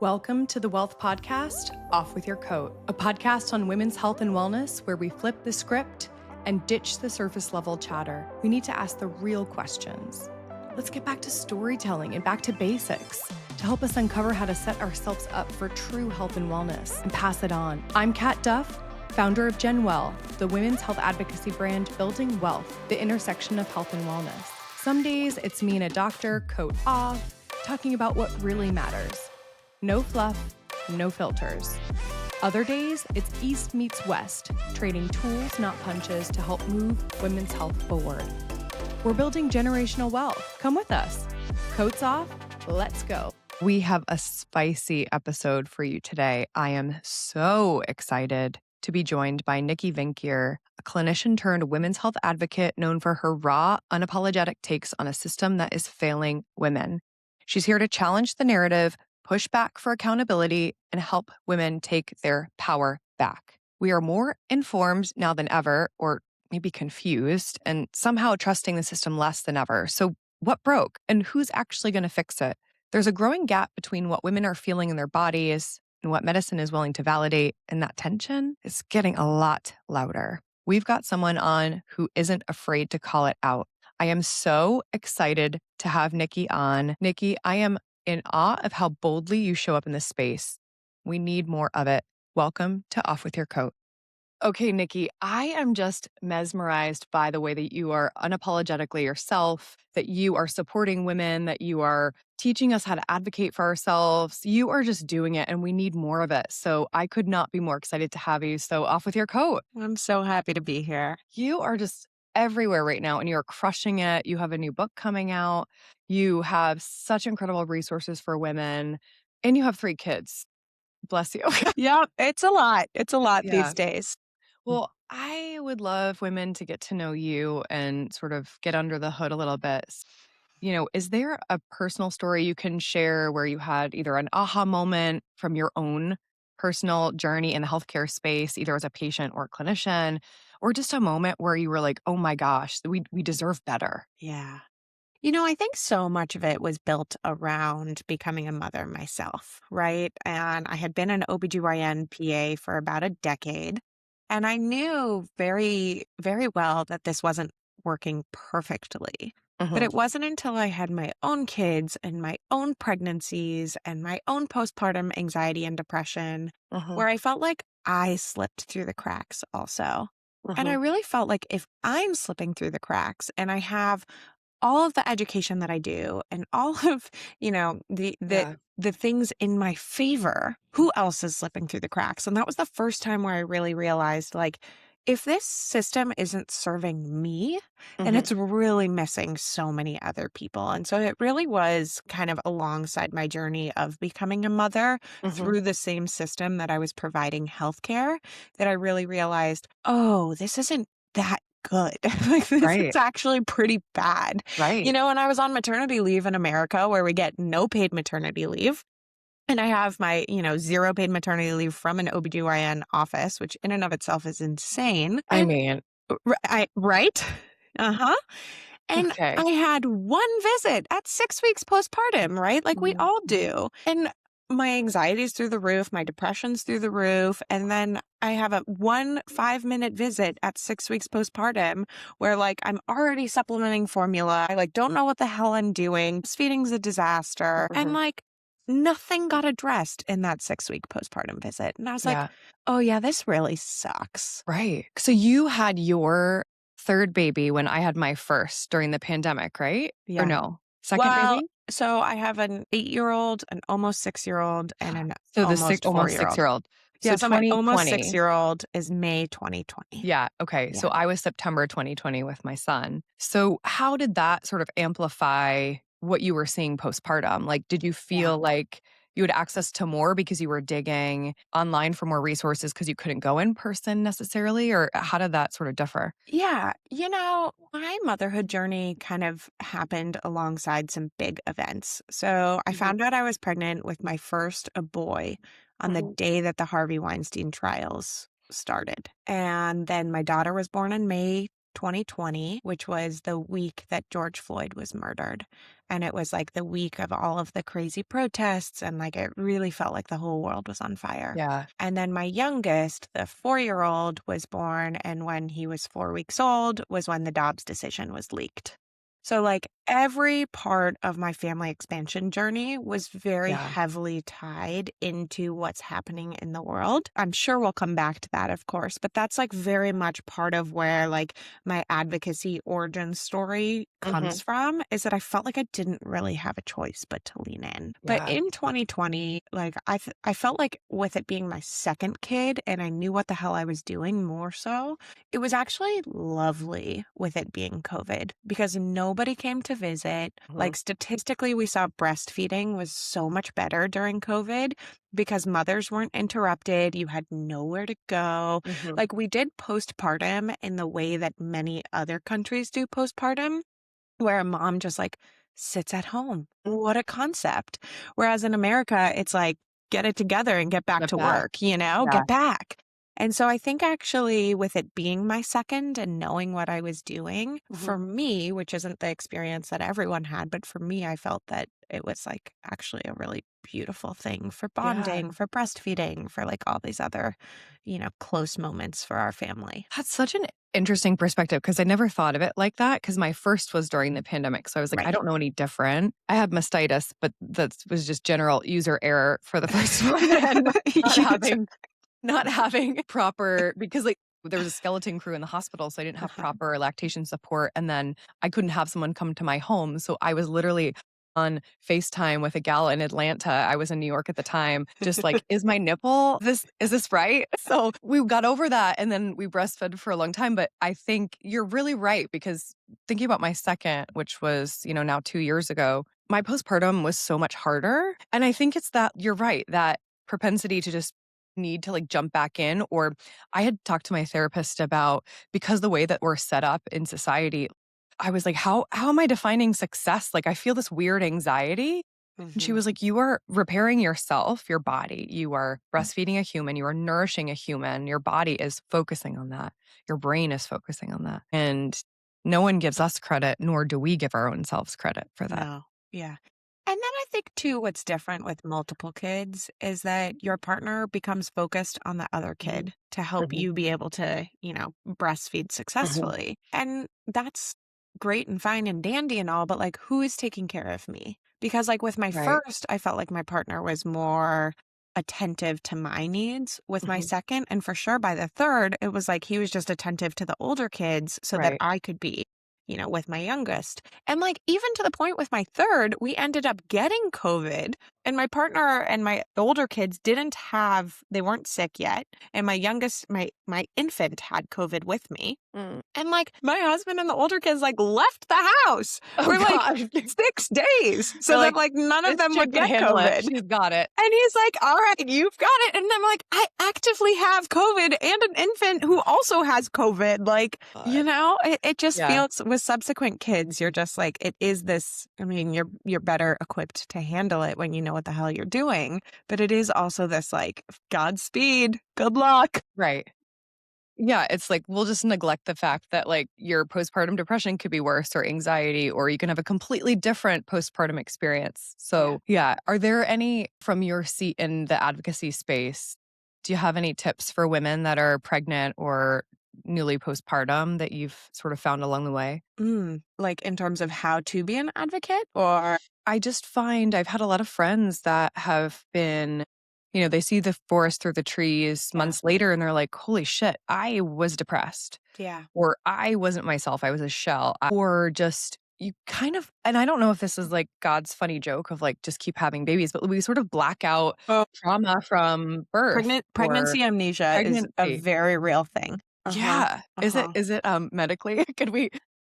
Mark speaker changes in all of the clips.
Speaker 1: Welcome to the Wealth Podcast, Off With Your Coat, a podcast on women's health and wellness where we flip the script and ditch the surface level chatter. We need to ask the real questions. Let's get back to storytelling and back to basics to help us uncover how to set ourselves up for true health and wellness and pass it on. I'm Kat Duff, founder of Gen Well, the women's health advocacy brand building wealth, the intersection of health and wellness. Some days it's me and a doctor, coat off, talking about what really matters. No fluff, no filters. Other days, it's East meets West, trading tools, not punches, to help move women's health forward. We're building generational wealth. Come with us. Coats off, let's go. We have a spicy episode for you today. I am so excited to be joined by Nikki Vinckier, a clinician turned women's health advocate known for her raw, unapologetic takes on a system that is failing women. She's here to challenge the narrative, push back for accountability, and help women take their power back. We are more informed now than ever, or maybe confused, and somehow trusting the system less than ever. So what broke, and who's actually going to fix it? There's a growing gap between what women are feeling in their bodies and what medicine is willing to validate, and that tension is getting a lot louder. We've got someone on who isn't afraid to call it out. I am so excited to have Nikki on. Nikki, I am in awe of how boldly you show up in this space. We need more of it. Welcome to Off With Your Coat. Okay, Nikki, I am just mesmerized by the way that you are unapologetically yourself, that you are supporting women, that you are teaching us how to advocate for ourselves. You are just doing it, and we need more of it. So I could not be more excited to have you. So Off With Your Coat.
Speaker 2: I'm so happy to be here.
Speaker 1: You are just everywhere right now, and you're crushing it. You have a new book coming out. You have such incredible resources for women, and you have 3 kids. Bless you.
Speaker 2: Yeah, it's a lot. It's a lot
Speaker 1: Yeah.
Speaker 2: these days.
Speaker 1: Well, I would love women to get to know you and sort of get under the hood a little bit. You know, is there a personal story you can share where you had either an aha moment from your own personal journey in the healthcare space, either as a patient or a clinician, or just a moment where you were like, oh my gosh, we deserve better?
Speaker 2: Yeah. You know, I think so much of it was built around becoming a mother myself, right? And I had been an OBGYN PA for about a decade. And I knew very, very well that this wasn't working perfectly. But it wasn't until I had my own kids and my own pregnancies and my own postpartum anxiety and depression where I felt like I slipped through the cracks also. And I really felt like if I'm slipping through the cracks and I have all of the education that I do and all of, the things in my favor, who else is slipping through the cracks? And that was the first time where I really realized, like, if this system isn't serving me, then it's really missing so many other people. And so it really was kind of alongside my journey of becoming a mother through the same system that I was providing healthcare that I really realized, oh, this isn't that good. Like, this
Speaker 1: Right.
Speaker 2: is actually pretty bad.
Speaker 1: Right.
Speaker 2: You know, and I was on maternity leave in America where we get no paid maternity leave. And I have my, 0 paid maternity leave from an OBGYN office, which in and of itself is insane.
Speaker 1: I
Speaker 2: And
Speaker 1: mean,
Speaker 2: right? Uh-huh. And
Speaker 1: okay.
Speaker 2: I had one visit at 6 weeks postpartum, right? Like we all do. And my anxiety's through the roof, my depression's through the roof. And then I have a 5-minute visit at 6 weeks postpartum where like I'm already supplementing formula. I like don't know what the hell I'm doing. Breastfeeding's a disaster. And like nothing got addressed in that 6-week postpartum visit. And I was like, oh yeah, this really sucks.
Speaker 1: Right. So you had your 3rd baby when I had my first during the pandemic, right?
Speaker 2: Yeah.
Speaker 1: Or no? Second baby?
Speaker 2: So I have an 8-year-old, an almost 6-year-old, and an almost 4-year-old.
Speaker 1: 6-year-old.
Speaker 2: Yeah, so my almost
Speaker 1: 2020.
Speaker 2: 6-year-old is May 2020.
Speaker 1: Yeah. Okay. So I was September 2020 with my son. So how did that sort of amplify what you were seeing postpartum? Like, did you feel like you had access to more because you were digging online for more resources because you couldn't go in person necessarily? Or how did that sort of differ?
Speaker 2: Yeah. You know, my motherhood journey kind of happened alongside some big events. So I found out I was pregnant with my first, a boy, on the day that the Harvey Weinstein trials started. And then my daughter was born in May 2020, which was the week that George Floyd was murdered. And it was like the week of all of the crazy protests. And like it really felt like the whole world was on fire.
Speaker 1: Yeah.
Speaker 2: And then my youngest, the 4-year-old, was born. And when he was 4 weeks old was when the Dobbs decision was leaked. So, like, every part of my family expansion journey was very
Speaker 1: Yeah.
Speaker 2: heavily tied into what's happening in the world. I'm sure we'll come back to that, of course, but that's like very much part of where like my advocacy origin story
Speaker 1: Mhm.
Speaker 2: comes from is that I felt like I didn't really have a choice but to lean in. But
Speaker 1: Yeah.
Speaker 2: in 2020, like I felt like with it being my second kid and I knew what the hell I was doing more so, it was actually lovely with it being COVID because nobody came to visit.
Speaker 1: Mhm.
Speaker 2: Like statistically, we saw breastfeeding was so much better during COVID because mothers weren't interrupted. You had nowhere to go.
Speaker 1: Mhm.
Speaker 2: Like we did postpartum in the way that many other countries do postpartum, where a mom just like sits at home. What a concept. Whereas in America, it's like, get it together and get back
Speaker 1: Step
Speaker 2: to
Speaker 1: back.
Speaker 2: work, you know,
Speaker 1: Yeah.
Speaker 2: get back. And so I think actually with it being my second and knowing what I was doing
Speaker 1: Mhm.
Speaker 2: for me, which isn't the experience that everyone had, but for me, I felt that it was like actually a really beautiful thing for
Speaker 1: Yeah.
Speaker 2: bonding, for breastfeeding, for like all these other, close moments for our family.
Speaker 1: That's such an interesting perspective because I never thought of it like that because my first was during the pandemic. So I was like, I
Speaker 2: Right.
Speaker 1: don't know any different. I had mastitis, but that was just general user error for the first one and not having not having proper because like there was a skeleton crew in the hospital, so I didn't have
Speaker 2: Uh-huh.
Speaker 1: proper lactation support. And then I couldn't have someone come to my home. So I was literally on FaceTime with a gal in Atlanta. I was in New York at the time, just like, is my nipple is this right? So we got over that and then we breastfed for a long time. But I think you're really right because thinking about my second, which was, now 2 years ago, my postpartum was so much harder. And I think it's that you're right, that propensity to just need to like jump back in. Or I had talked to my therapist about because the way that we're set up in society, I was like, how am I defining success? Like I feel this weird anxiety. And she
Speaker 2: Mhm.
Speaker 1: was like, you are repairing yourself, your body. You are breastfeeding a human. You are nourishing a human. Your body is focusing on that. Your brain is focusing on that. And no one gives us credit, nor do we give our own selves credit for that.
Speaker 2: No. Yeah. And then I think too, what's different with multiple kids is that your partner becomes focused on the other
Speaker 1: Mhm.
Speaker 2: kid to help
Speaker 1: Mhm.
Speaker 2: you be able to, breastfeed
Speaker 1: Mhm.
Speaker 2: successfully. And that's great and fine and dandy and all, but like, who is taking care of me? Because like with my
Speaker 1: Right.
Speaker 2: first, I felt like my partner was more attentive to my needs. With my
Speaker 1: Mhm.
Speaker 2: second, and for sure by the third, it was like he was just attentive to the older kids so that
Speaker 1: Right.
Speaker 2: I could be, with my youngest. And like even to the point with my third, we ended up getting COVID and my partner and my older kids they weren't sick yet. And my youngest, my infant had COVID with me.
Speaker 1: Mm.
Speaker 2: And like my husband and the older kids like left the house
Speaker 1: Oh
Speaker 2: for like
Speaker 1: God.
Speaker 2: 6 days so
Speaker 1: They're
Speaker 2: that
Speaker 1: like,
Speaker 2: like none of
Speaker 1: this
Speaker 2: them
Speaker 1: chick
Speaker 2: would
Speaker 1: can
Speaker 2: get
Speaker 1: handle it.
Speaker 2: COVID.
Speaker 1: She's got it.
Speaker 2: And he's like, all right, you've got it. And I'm like, I actively have COVID and an infant who also has COVID. Like,
Speaker 1: God.
Speaker 2: it just
Speaker 1: Yeah.
Speaker 2: feels with subsequent kids, you're just like, it is this. I mean, you're better equipped to handle it when you know what the hell you're doing. But it is also this like, Godspeed, good luck.
Speaker 1: Right. Yeah, it's like we'll just neglect the fact that like your postpartum depression could be worse or anxiety, or you can have a completely different postpartum experience.
Speaker 2: Yeah.
Speaker 1: So, yeah, are there any from your seat in the advocacy space? Do you have any tips for women that are pregnant or newly postpartum that you've sort of found along the way?
Speaker 2: Like in terms of how to be an advocate or
Speaker 1: I just find I've had a lot of friends that have been, they see the forest through the trees
Speaker 2: yeah.
Speaker 1: months later and they're like, holy shit, I was depressed.
Speaker 2: Yeah.
Speaker 1: Or I wasn't myself, I was a shell. Or just you kind of, and I don't know if this is like God's funny joke of like just keep having babies, but we sort of black out
Speaker 2: Oh,
Speaker 1: trauma from birth or
Speaker 2: pregnancy amnesia is a
Speaker 1: pregnancy.
Speaker 2: very real thing. Uh-huh.
Speaker 1: Yeah. Is it
Speaker 2: Uh-huh.
Speaker 1: is it medically?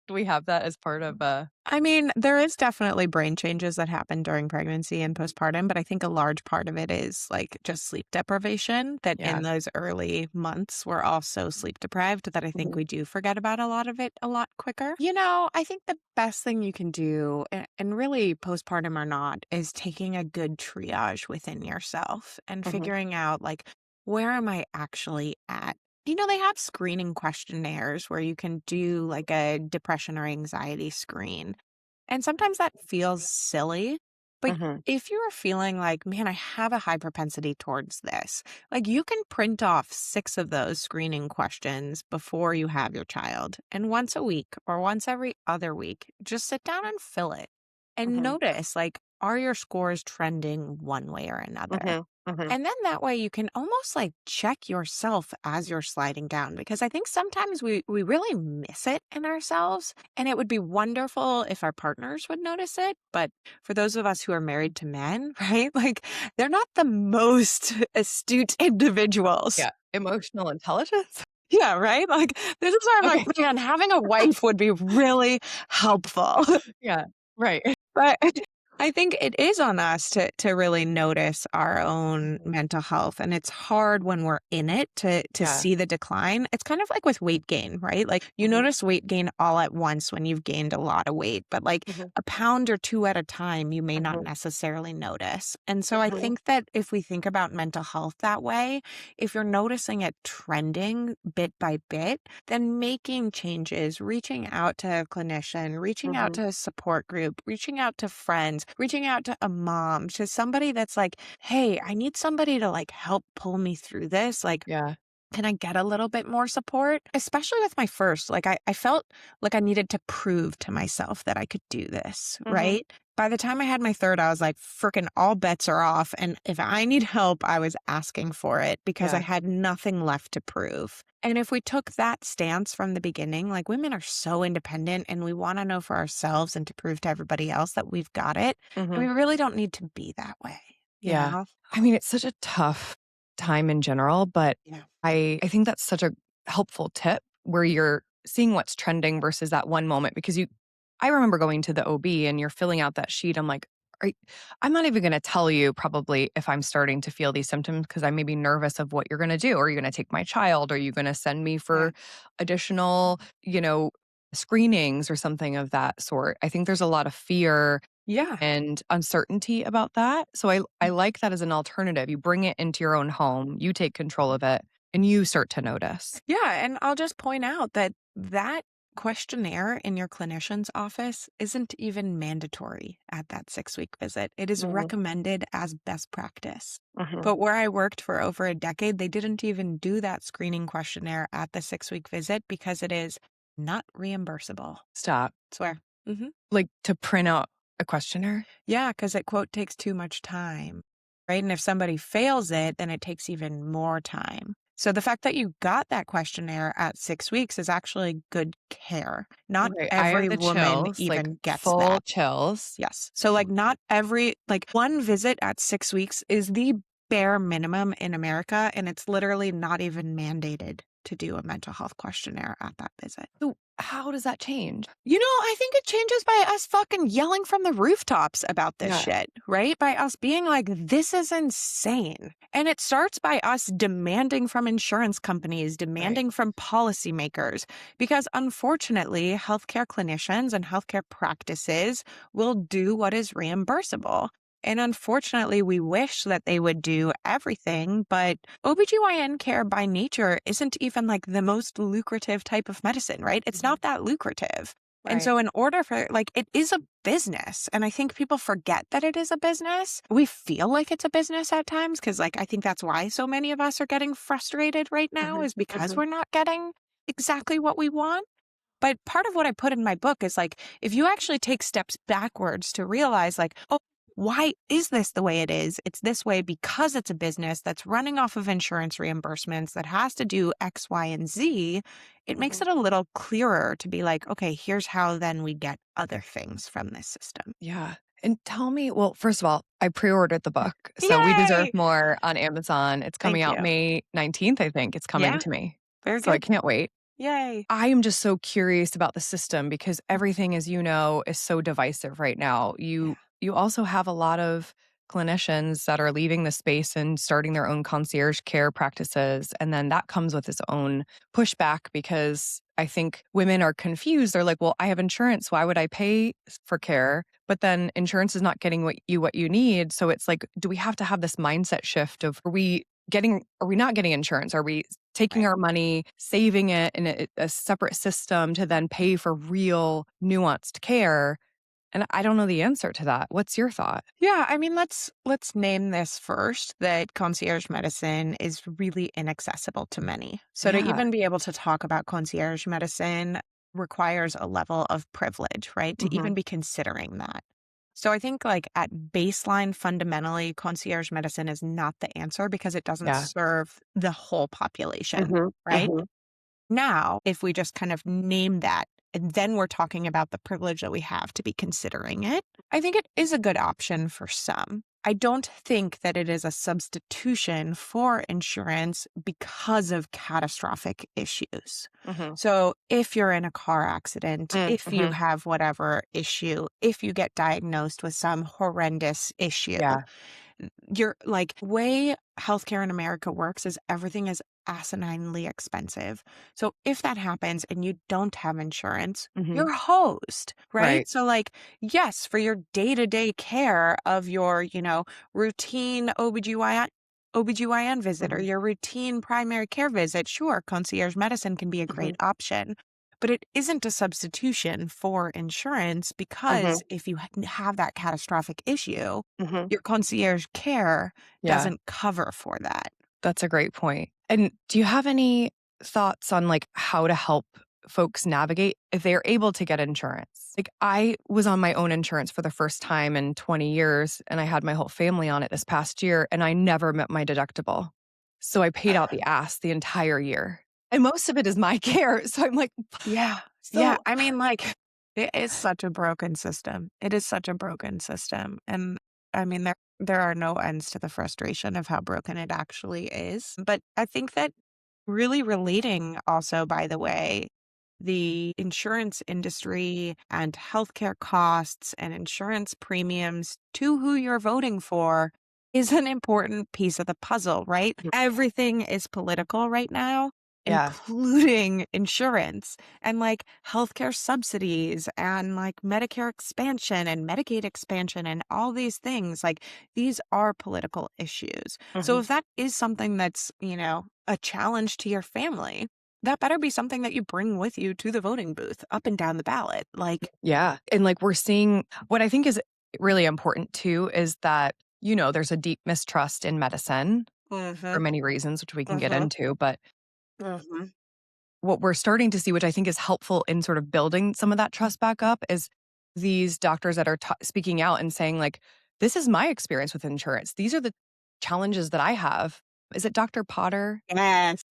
Speaker 1: Do we have that as part of
Speaker 2: I mean, there is definitely brain changes that happen during pregnancy and postpartum, but I think a large part of it is like just sleep deprivation, that in
Speaker 1: yeah.
Speaker 2: those early months, we're all so sleep deprived that I think
Speaker 1: Mhm.
Speaker 2: we do forget about a lot of it a lot quicker. I think the best thing you can do, and really postpartum or not, is taking a good triage within yourself and
Speaker 1: Mhm.
Speaker 2: figuring out like, where am I actually at They have screening questionnaires where you can do like a depression or anxiety screen. And sometimes that feels silly. But
Speaker 3: Mhm,
Speaker 2: if you're feeling like, man, I have a high propensity towards this, like you can print off 6 of those screening questions before you have your child. And once a week or once every other week, just sit down and fill it and
Speaker 3: mhm,
Speaker 2: notice, like, are your scores trending one way or another?
Speaker 3: mhm, mhm,
Speaker 2: And then that way you can almost like check yourself as you're sliding down because I think sometimes we really miss it in ourselves and it would be wonderful if our partners would notice it, but for those of us who are married to men, right? Like they're not the most astute individuals.
Speaker 1: Yeah. Emotional intelligence?
Speaker 2: Yeah, right? Like this is where I'm
Speaker 1: Okay.
Speaker 2: like, man, having a wife would be really helpful.
Speaker 1: Yeah. Right.
Speaker 2: But I think it is on us to really notice our own
Speaker 1: Mhm.
Speaker 2: mental health, and it's hard when we're in it to
Speaker 1: Yeah.
Speaker 2: see the decline. It's kind of like with weight gain, right? Like you
Speaker 1: Mhm.
Speaker 2: notice weight gain all at once when you've gained a lot of weight, but like
Speaker 3: mhm,
Speaker 2: a pound or two at a time, you may not
Speaker 3: mhm,
Speaker 2: necessarily notice. And so I
Speaker 3: mhm,
Speaker 2: think that if we think about mental health that way, if you're noticing it trending bit by bit, then making changes, reaching out to a clinician, reaching out
Speaker 3: mhm.
Speaker 2: to a support group, reaching out to friends, reaching out to a mom, to somebody that's like, hey, I need somebody to like help pull me through this. Like,
Speaker 1: Yeah.
Speaker 2: can I get a little bit more support? Especially with my first, like I felt like I needed to prove to myself that I could do this,
Speaker 3: Mhm.
Speaker 2: right? By the time I had my third, I was like, freaking all bets are off. And if I need help, I was asking for it because I
Speaker 1: Yeah.
Speaker 2: had nothing left to prove. And if we took that stance from the beginning, like women are so independent and we want to know for ourselves and to prove to everybody else that we've got it. And
Speaker 3: Mhm.
Speaker 2: we really don't need to be that way, you
Speaker 1: Yeah.
Speaker 2: know?
Speaker 1: I mean, it's such a tough time in general, but
Speaker 2: Yeah.
Speaker 1: I think that's such a helpful tip where you're seeing what's trending versus that one moment because I remember going to the OB and you're filling out that sheet. I'm like, are, I'm not even going to tell you probably if I'm starting to feel these symptoms because I may be nervous of what you're going to do. Are you going to take my child? Are you going to send me
Speaker 2: Yeah.
Speaker 1: for additional, screenings or something of that sort? I think there's a lot of fear
Speaker 2: Yeah.
Speaker 1: and uncertainty about that. So I like that as an alternative. You bring it into your own home, you take control of it, and you start to notice.
Speaker 2: Yeah, and I'll just point out that that questionnaire in your clinician's office isn't even mandatory at that 6-week visit. It is
Speaker 3: Mhm.
Speaker 2: recommended as best practice.
Speaker 3: Mhm.
Speaker 2: But where I worked for over a decade, they didn't even do that screening questionnaire at the 6-week visit because it is not reimbursable.
Speaker 1: Stop.
Speaker 2: Swear. Hmm.
Speaker 1: Like to print out a questionnaire?
Speaker 2: Yeah, because it, quote, takes too much time, right? And if somebody fails it, then it takes even more time. So the fact that you got that questionnaire at 6 weeks is actually good care. Not
Speaker 1: Okay, I have
Speaker 2: every
Speaker 1: the
Speaker 2: woman
Speaker 1: chills, like
Speaker 2: even gets
Speaker 1: full
Speaker 2: that.
Speaker 1: chills.
Speaker 2: Yes. So like not every, like one visit at 6 weeks is the bare minimum in America. And it's literally not even mandated to do a mental health questionnaire at that visit.
Speaker 1: So how does that change?
Speaker 2: I think it changes by us fucking yelling from the rooftops about this
Speaker 1: Yeah.
Speaker 2: shit, right? By us being like, this is insane. And it starts by us demanding from insurance companies,
Speaker 1: Right.
Speaker 2: demanding from policymakers, because unfortunately, healthcare clinicians and healthcare practices will do what is reimbursable. And unfortunately, we wish that they would do everything, but OBGYN care by nature isn't even like the most lucrative type of medicine, right? It's
Speaker 1: Mhm.
Speaker 2: not that lucrative. And
Speaker 1: Right.
Speaker 2: so, in order for like, it is a business. And I think people forget that it is a business. We feel like it's a business at times because, like, I think that's why so many of us are getting frustrated right now
Speaker 3: Mhm.
Speaker 2: is because
Speaker 3: Mhm.
Speaker 2: we're not getting exactly what we want. But part of what I put in my book is like, if you actually take steps backwards to realize, like, oh, why is this the way it is? It's this way because it's a business that's running off of insurance reimbursements that has to do X, Y, and Z. It makes
Speaker 3: Mhm.
Speaker 2: it a little clearer to be like, okay, here's how then we get other things from this system.
Speaker 1: Yeah. And tell me, well, first of all, I pre-ordered the book. So We Deserve
Speaker 2: Yay!
Speaker 1: More on Amazon. It's coming
Speaker 2: Thank
Speaker 1: out
Speaker 2: you.
Speaker 1: May 19th, I think. It's coming
Speaker 2: Yeah,
Speaker 1: to me.
Speaker 2: very
Speaker 1: So I
Speaker 2: good.
Speaker 1: can't wait.
Speaker 2: Yay.
Speaker 1: I am just so curious about the system because everything, as you know, is so divisive right now.
Speaker 2: Yeah.
Speaker 1: You also have a lot of clinicians that are leaving the space and starting their own concierge care practices. And then that comes with its own pushback because I think women are confused. They're like, well, I have insurance. Why would I pay for care? But then insurance is not getting what you need. So it's like, do we have to have this mindset shift of are we are we not getting insurance? Are we taking
Speaker 2: Right.
Speaker 1: our money, saving it in a separate system to then pay for real nuanced care? And I don't know the answer to that. What's your thought?
Speaker 2: Yeah, I mean, let's name this first that concierge medicine is really inaccessible to many. So to
Speaker 1: Yeah.
Speaker 2: even be able to talk about concierge medicine requires a level of privilege, right? To
Speaker 1: Hmm.
Speaker 2: even be considering that. So I think like at baseline, fundamentally, concierge medicine is not the answer because it doesn't
Speaker 1: Yeah.
Speaker 2: serve the whole population,
Speaker 1: Hmm.
Speaker 2: right?
Speaker 1: Hmm.
Speaker 2: Now, if we just kind of name that, and then we're talking about the privilege that we have to be considering it, I think it is a good option for some. I don't think that it is a substitution for insurance because of catastrophic issues.
Speaker 1: Hmm.
Speaker 2: So, if you're in a car accident, if you
Speaker 1: Hmm.
Speaker 2: have whatever issue, if you get diagnosed with some horrendous issue,
Speaker 1: Yeah.
Speaker 2: you're like, way healthcare in America works is everything is asininely expensive. So if that happens and you don't have insurance,
Speaker 1: Hmm.
Speaker 2: you're hosed, right?
Speaker 1: Right.
Speaker 2: So like, yes, for your day-to-day care of your, routine OBGYN visit or
Speaker 1: Hmm.
Speaker 2: your routine primary care visit, sure, concierge medicine can be a
Speaker 1: Hmm.
Speaker 2: great option. But it isn't a substitution for insurance
Speaker 1: Hmm.
Speaker 2: because if you have that catastrophic issue,
Speaker 1: Hmm.
Speaker 2: your concierge care
Speaker 1: Yeah.
Speaker 2: doesn't cover for that.
Speaker 1: That's a great point. And do you have any thoughts on like how to help folks navigate if they're able to get insurance? Like I was on my own insurance for the first time in 20 years and I had my whole family on it this past year and I never met my deductible. So I paid out the ass the entire year. And most of it is my care. So I'm like,
Speaker 2: Yeah. Yeah.
Speaker 1: so
Speaker 2: I mean, like, it is such a broken system. It is such a broken system. And I mean, there are no ends to the frustration of how broken it actually is. But I think that really relating also, by the way, the insurance industry and healthcare costs and insurance premiums to who you're voting for is an important piece of the puzzle, right? Everything is political right now,
Speaker 1: yeah.
Speaker 2: including insurance and like healthcare subsidies and like Medicare expansion and Medicaid expansion and all these things. Like these are political issues. So
Speaker 1: Mhm.
Speaker 2: if that is something that's, a challenge to your family, that better be something that you bring with you to the voting booth up and down the ballot. Like,
Speaker 1: Yeah. And like we're seeing what I think is really important too is that, there's a deep mistrust in medicine for
Speaker 2: hmm
Speaker 1: many reasons, which we can get
Speaker 2: hmm
Speaker 1: into. But
Speaker 2: hmm
Speaker 1: what we're starting to see, which I think is helpful in sort of building some of that trust back up, is these doctors that are speaking out and saying, like, this is my experience with insurance. These are the challenges that I have. Is it Dr. Potter?
Speaker 2: yes,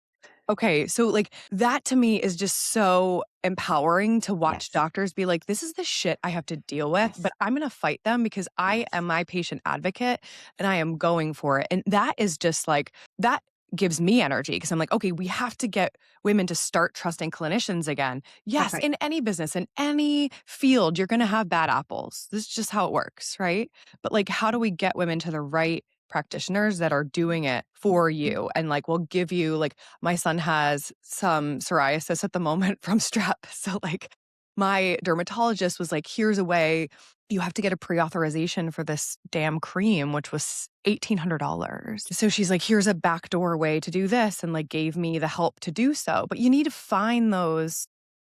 Speaker 1: Okay, so, like, that to me is just so empowering to watch
Speaker 2: yes,
Speaker 1: doctors be like, "This is the shit I have to deal with,
Speaker 2: yes,
Speaker 1: but I'm gonna fight them because I
Speaker 2: yes.
Speaker 1: am my patient advocate, and I am going for it." And that is just, like that gives me energy because 'cause I'm like, "Okay, we have to get women to start trusting clinicians again."
Speaker 2: That's
Speaker 1: Yes,
Speaker 2: right.
Speaker 1: in any business, in any field, you're gonna have bad apples. This is just how it works, right? But, like, how do we get women to the right practitioners that are doing it for you and, like, will give you like, my son has some psoriasis at the moment from strep. So, like, my dermatologist was like, here's a way you have to get a pre-authorization for this damn cream, which was $1,800. So she's like, here's a backdoor way to do this and like gave me the help to do so. But you need to find those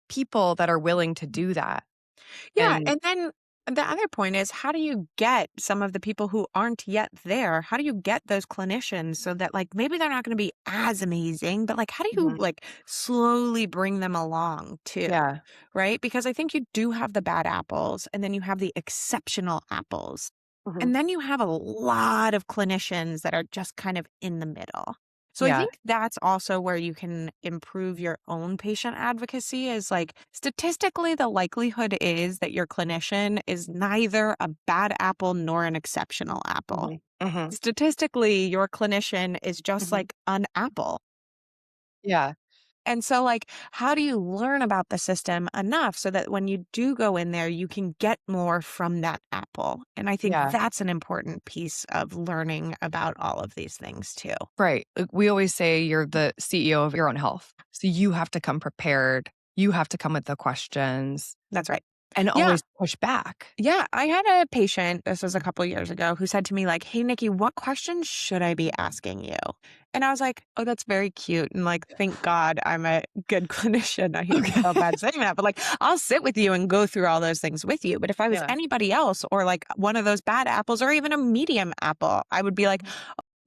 Speaker 1: people that are willing to do that.
Speaker 2: Yeah,
Speaker 1: And
Speaker 2: and then the other point is how do you get some of the people who aren't yet there? How do you get those clinicians so that like maybe they're not going to be as amazing, but like how do you
Speaker 1: Mhm.
Speaker 2: like slowly bring them along too?
Speaker 1: Yeah,
Speaker 2: Right? Because I think you do have the bad apples and then you have the exceptional apples.
Speaker 1: mhm,
Speaker 2: And then you have a lot of clinicians that are just kind of in the middle. So I
Speaker 1: yeah,
Speaker 2: think that's also where you can improve your own patient advocacy is like statistically the likelihood is that your clinician is neither a bad apple nor an exceptional apple.
Speaker 1: mhm, mhm,
Speaker 2: Statistically, your clinician is just
Speaker 1: mhm.
Speaker 2: like an apple.
Speaker 1: Yeah,
Speaker 2: And so, like, how do you learn about the system enough so that when you do go in there, you can get more from that apple? And I think
Speaker 1: yeah.
Speaker 2: that's an important piece of learning about all of these things too.
Speaker 1: Right. Like, we always say you're the CEO of your own health. So you have to come prepared. You have to come with the questions.
Speaker 2: That's right.
Speaker 1: and
Speaker 2: Yeah.
Speaker 1: always push back.
Speaker 2: Yeah, I had a patient, this was a couple years ago, who said to me like, "Hey, Nikki, what questions should I be asking you?" And I was like, "Oh, that's very cute." And like, thank God I'm a good clinician. I even felt
Speaker 1: Okay.
Speaker 2: bad saying that, but like, I'll sit with you and go through all those things with you. But if I was
Speaker 1: Yeah.
Speaker 2: anybody else or like one of those bad apples or even a medium apple, I would be like,
Speaker 1: Mhm.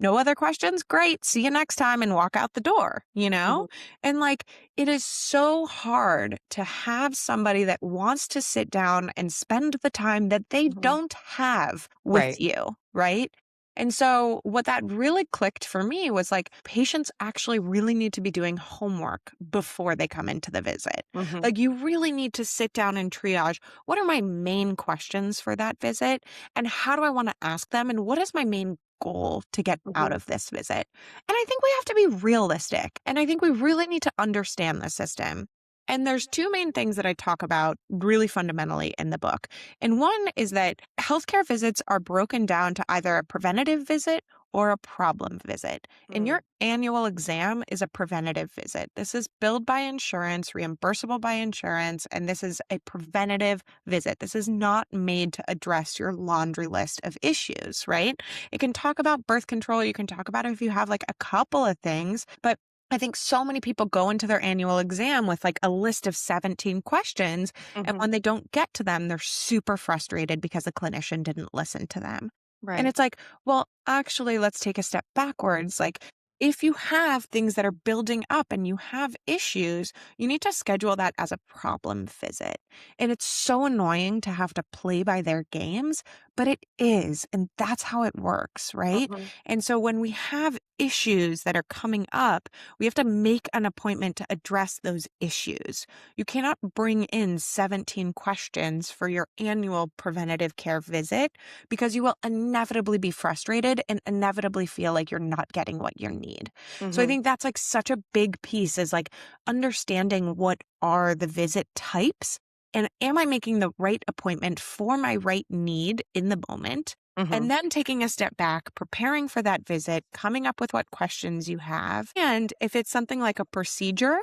Speaker 2: no other questions? Great. See you next time and walk out the door, you know?
Speaker 1: Mhm.
Speaker 2: And like, it is so hard to have somebody that wants to sit down and spend the time that they
Speaker 1: Mhm.
Speaker 2: don't have with
Speaker 1: Right.
Speaker 2: you, right? And so, what that really clicked for me was like, patients actually really need to be doing homework before they come into the visit.
Speaker 1: Mhm.
Speaker 2: Like, you really need to sit down and triage what are my main questions for that visit? And how do I want to ask them? And what is my main goal to get out
Speaker 1: Mhm.
Speaker 2: of this visit? And I think we have to be realistic. And I think we really need to understand the system. And there's two main things that I talk about really fundamentally in the book. And one is that healthcare visits are broken down to either a preventative visit or a problem visit. And
Speaker 1: Mm.
Speaker 2: your annual exam is a preventative visit. This is billed by insurance, reimbursable by insurance, and this is a preventative visit. This is not made to address your laundry list of issues, right? It can talk about birth control. You can talk about if you have like a couple of things, but I think so many people go into their annual exam with like a list of 17 questions. And
Speaker 1: Mhm.
Speaker 2: when they don't get to them, they're super frustrated because the clinician didn't listen to them. And
Speaker 1: Right.
Speaker 2: it's like, well, actually, let's take a step backwards. Like, if you have things that are building up and you have issues, you need to schedule that as a problem visit. And it's so annoying to have to play by their games, but it is. And that's how it works, right?
Speaker 1: Mhm.
Speaker 2: And so when we have issues that are coming up, we have to make an appointment to address those issues. You cannot bring in 17 questions for your annual preventative care visit because you will inevitably be frustrated and inevitably feel like you're not getting what you need. So I
Speaker 1: Mhm.
Speaker 2: think that's like such a big piece is like understanding what are the visit types and am I making the right appointment for my right need in the moment? And
Speaker 1: Mhm.
Speaker 2: then taking a step back, preparing for that visit, coming up with what questions you have. And if it's something like a procedure,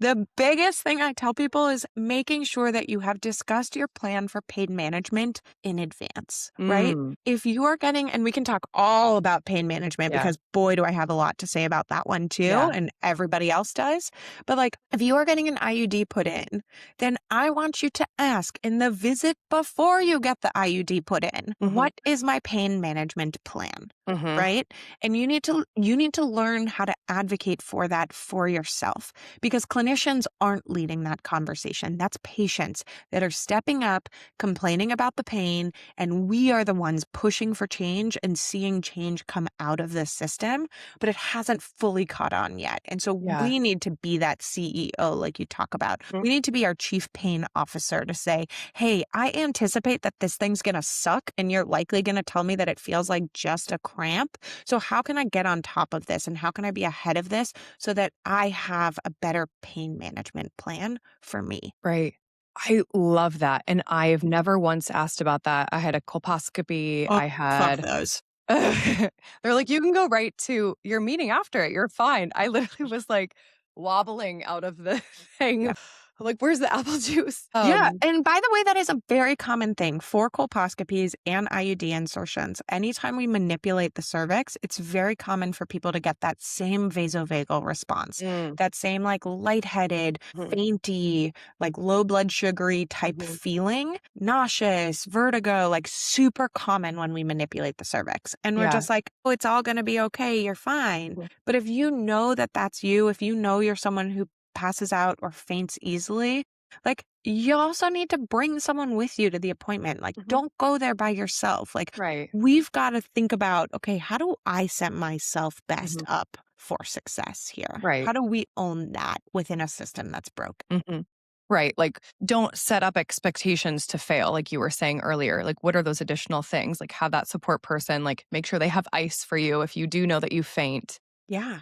Speaker 2: the biggest thing I tell people is making sure that you have discussed your plan for pain management in advance, right?
Speaker 1: Mm.
Speaker 2: If you are getting, and we can talk all about pain management
Speaker 1: Yeah.
Speaker 2: because boy, do I have a lot to say about that one too,
Speaker 1: Yeah.
Speaker 2: and everybody else does. But like, if you are getting an IUD put in, then I want you to ask in the visit before you get the IUD put in,
Speaker 1: Mhm.
Speaker 2: what is my pain management plan?
Speaker 1: Mhm.
Speaker 2: Right? And you need to learn how to advocate for that for yourself because clinicians aren't leading that conversation. That's patients that are stepping up, complaining about the pain, and we are the ones pushing for change and seeing change come out of this system, but it hasn't fully caught on yet. And so
Speaker 1: Yeah.
Speaker 2: we need to be that CEO like you talk about.
Speaker 1: Mhm.
Speaker 2: We need to be our chief pain officer to say, "Hey, I anticipate that this thing's going to suck and you're likely going to tell me that it feels like just a cramp. So how can I get on top of this and how can I be ahead of this so that I have a better pain management plan for me?"
Speaker 1: Right. I love that, and I've never once asked about that. I had a colposcopy,
Speaker 2: Oh,
Speaker 1: I
Speaker 2: fuck
Speaker 1: had
Speaker 2: those.
Speaker 1: they're like, "You can go right to your meeting after it, you're fine." I literally was, like, wobbling out of the thing, like, "Where's the apple juice?"
Speaker 2: Yeah, and by the way, that is a very common thing for colposcopies and IUD insertions. Anytime we manipulate the cervix, it's very common for people to get that same vasovagal response,
Speaker 1: Mm.
Speaker 2: that same like lightheaded,
Speaker 1: Mhm.
Speaker 2: fainty, like low blood sugary type
Speaker 1: Mhm.
Speaker 2: feeling, nauseous, vertigo, like super common when we manipulate the cervix. And we're
Speaker 1: Yeah.
Speaker 2: just like, oh, it's all going to be okay. You're fine.
Speaker 1: Mhm.
Speaker 2: But if you know that that's you, if you know you're someone who passes out or faints easily, like, you also need to bring someone with you to the appointment. Like,
Speaker 1: Mhm.
Speaker 2: don't go there by yourself. Like,
Speaker 1: Right.
Speaker 2: we've got to think about, okay, how do I set myself best
Speaker 1: Mhm.
Speaker 2: up for success here?
Speaker 1: Right.
Speaker 2: How do we own that within a system that's broken?
Speaker 1: Mhm. Right, like, don't set up expectations to fail, like you were saying earlier. Like, what are those additional things? Like, have that support person, like, make sure they have ice for you if you do know that you faint,
Speaker 2: Yeah.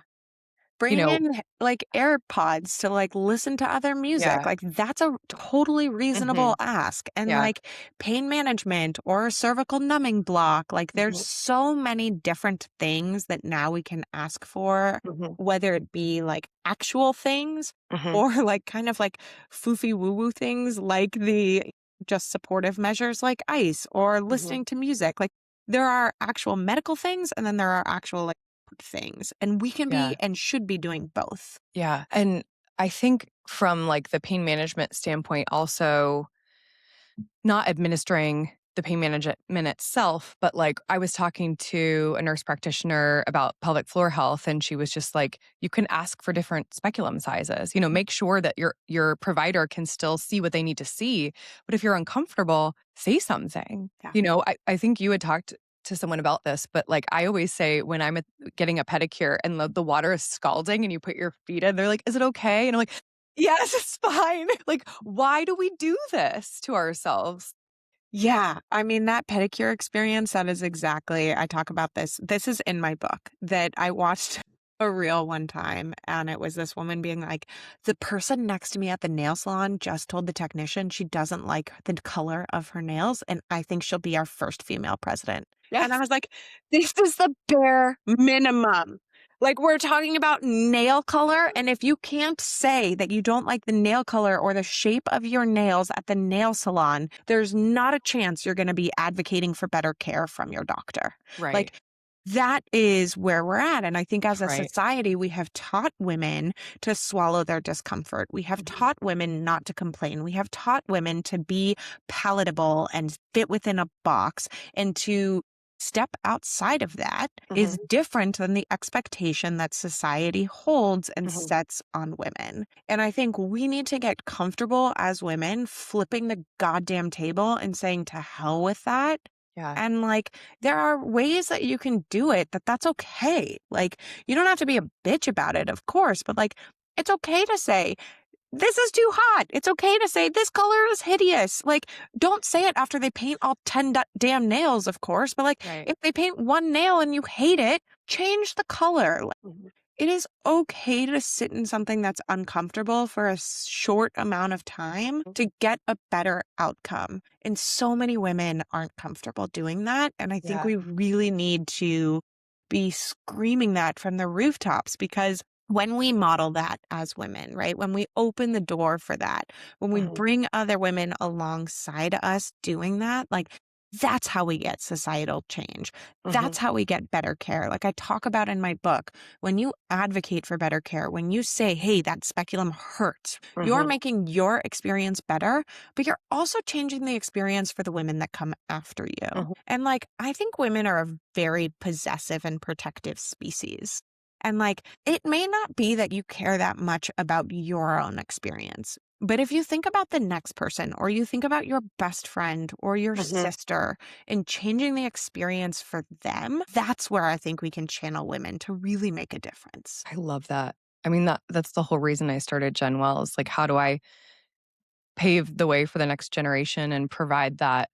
Speaker 1: you
Speaker 2: Bring
Speaker 1: know.
Speaker 2: in like AirPods to like listen to other music.
Speaker 1: Yeah.
Speaker 2: Like that's a totally reasonable
Speaker 1: Mhm.
Speaker 2: ask. And
Speaker 1: Yeah.
Speaker 2: like pain management or a cervical numbing block, like there's
Speaker 1: Mhm.
Speaker 2: so many different things that now we can ask for,
Speaker 1: Mhm.
Speaker 2: whether it be like actual things
Speaker 1: Mhm.
Speaker 2: or like kind of like foofy woo woo things like the just supportive measures like ice or
Speaker 1: Mhm.
Speaker 2: listening to music. Like there are actual medical things and then there are actual like things. And we can be
Speaker 1: Yeah.
Speaker 2: and should be doing both.
Speaker 1: Yeah. And I think from like the pain management standpoint, also not administering the pain management itself, but like I was talking to a nurse practitioner about pelvic floor health, and she was just like, you can ask for different speculum sizes. Make sure that your provider can still see what they need to see. But if you're uncomfortable, say something.
Speaker 2: Yeah.
Speaker 1: I think you had talked to someone about this, but like I always say when I'm getting a pedicure and the water is scalding and you put your feet in, they're like, is it okay? And I'm like, yes, it's fine. Like, why do we do this to ourselves?
Speaker 2: Yeah. I mean, that pedicure experience, that is exactly, I talk about this. This is in my book that I watched a reel one time. And it was this woman being like, the person next to me at the nail salon just told the technician she doesn't like the color of her nails. And I think she'll be our first female president. And I
Speaker 1: Yes.
Speaker 2: was like, this is the bare minimum. Like, we're talking about nail color. And if you can't say that you don't like the nail color or the shape of your nails at the nail salon, there's not a chance you're going to be advocating for better care from your doctor.
Speaker 1: Right.
Speaker 2: Like, that is where we're at. And I think as a
Speaker 1: Right.
Speaker 2: society, we have taught women to swallow their discomfort. We have
Speaker 1: Mhm.
Speaker 2: taught women not to complain. We have taught women to be palatable and fit within a box, and to step outside of that is
Speaker 1: Mhm.
Speaker 2: different than the expectation that society holds and
Speaker 1: Mhm.
Speaker 2: sets on women. And I think we need to get comfortable as women flipping the goddamn table and saying to hell with that.
Speaker 1: Yeah.
Speaker 2: And like, there are ways that you can do it, that's okay. Like, you don't have to be a bitch about it, of course, but like, it's okay to say, this is too hot. It's okay to say this color is hideous. Like, don't say it after they paint all 10 damn nails, of course. But like,
Speaker 1: Right.
Speaker 2: if they paint one nail and you hate it, change the color. Like,
Speaker 1: Mhm.
Speaker 2: it is okay to sit in something that's uncomfortable for a short amount of time to get a better outcome. And so many women aren't comfortable doing that. And I think
Speaker 1: Yeah.
Speaker 2: we really need to be screaming that from the rooftops, because when we model that as women, right? When we open the door for that, when we
Speaker 1: Mhm.
Speaker 2: bring other women alongside us doing that, like, that's how we get societal change.
Speaker 1: Mhm.
Speaker 2: That's how we get better care. Like I talk about in my book, when you advocate for better care, when you say, hey, that speculum hurts, you're
Speaker 1: Mhm.
Speaker 2: making your experience better, but you're also changing the experience for the women that come after you.
Speaker 1: Mhm.
Speaker 2: And like, I think women are a very possessive and protective species. And like, it may not be that you care that much about your own experience. But if you think about the next person, or you think about your best friend or your
Speaker 1: Mhm.
Speaker 2: sister, and changing the experience for them, that's where I think we can channel women to really make a difference.
Speaker 1: I love that. I mean, that's the whole reason I started Gen Well is like, how do I pave the way for the next generation and provide that,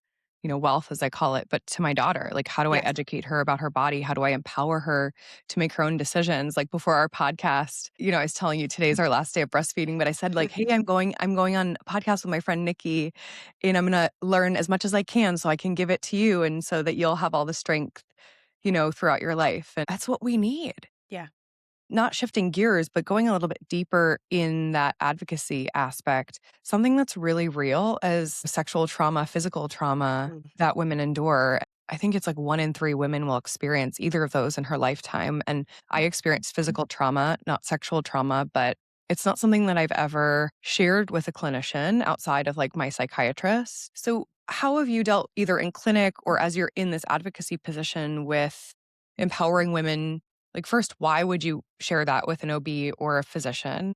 Speaker 1: wealth as I call it, but to my daughter? Like, how do I
Speaker 2: Yes.
Speaker 1: educate her about her body? How do I empower her to make her own decisions? Like before our podcast, I was telling you today's our last day of breastfeeding, but I said like, hey, I'm going on a podcast with my friend Nikki, and I'm gonna learn as much as I can so I can give it to you and so that you'll have all the strength, throughout your life. And that's what we need.
Speaker 2: Yeah.
Speaker 1: Not shifting gears, but going a little bit deeper in that advocacy aspect, something that's really real as sexual trauma, physical trauma
Speaker 2: Mm.
Speaker 1: that women endure. I think it's like 1 in 3 women will experience either of those in her lifetime. And I experienced physical trauma, not sexual trauma, but it's not something that I've ever shared with a clinician outside of like my psychiatrist. So, how have you dealt either in clinic or as you're in this advocacy position with empowering women? Like, first, why would you share that with an OB or a physician?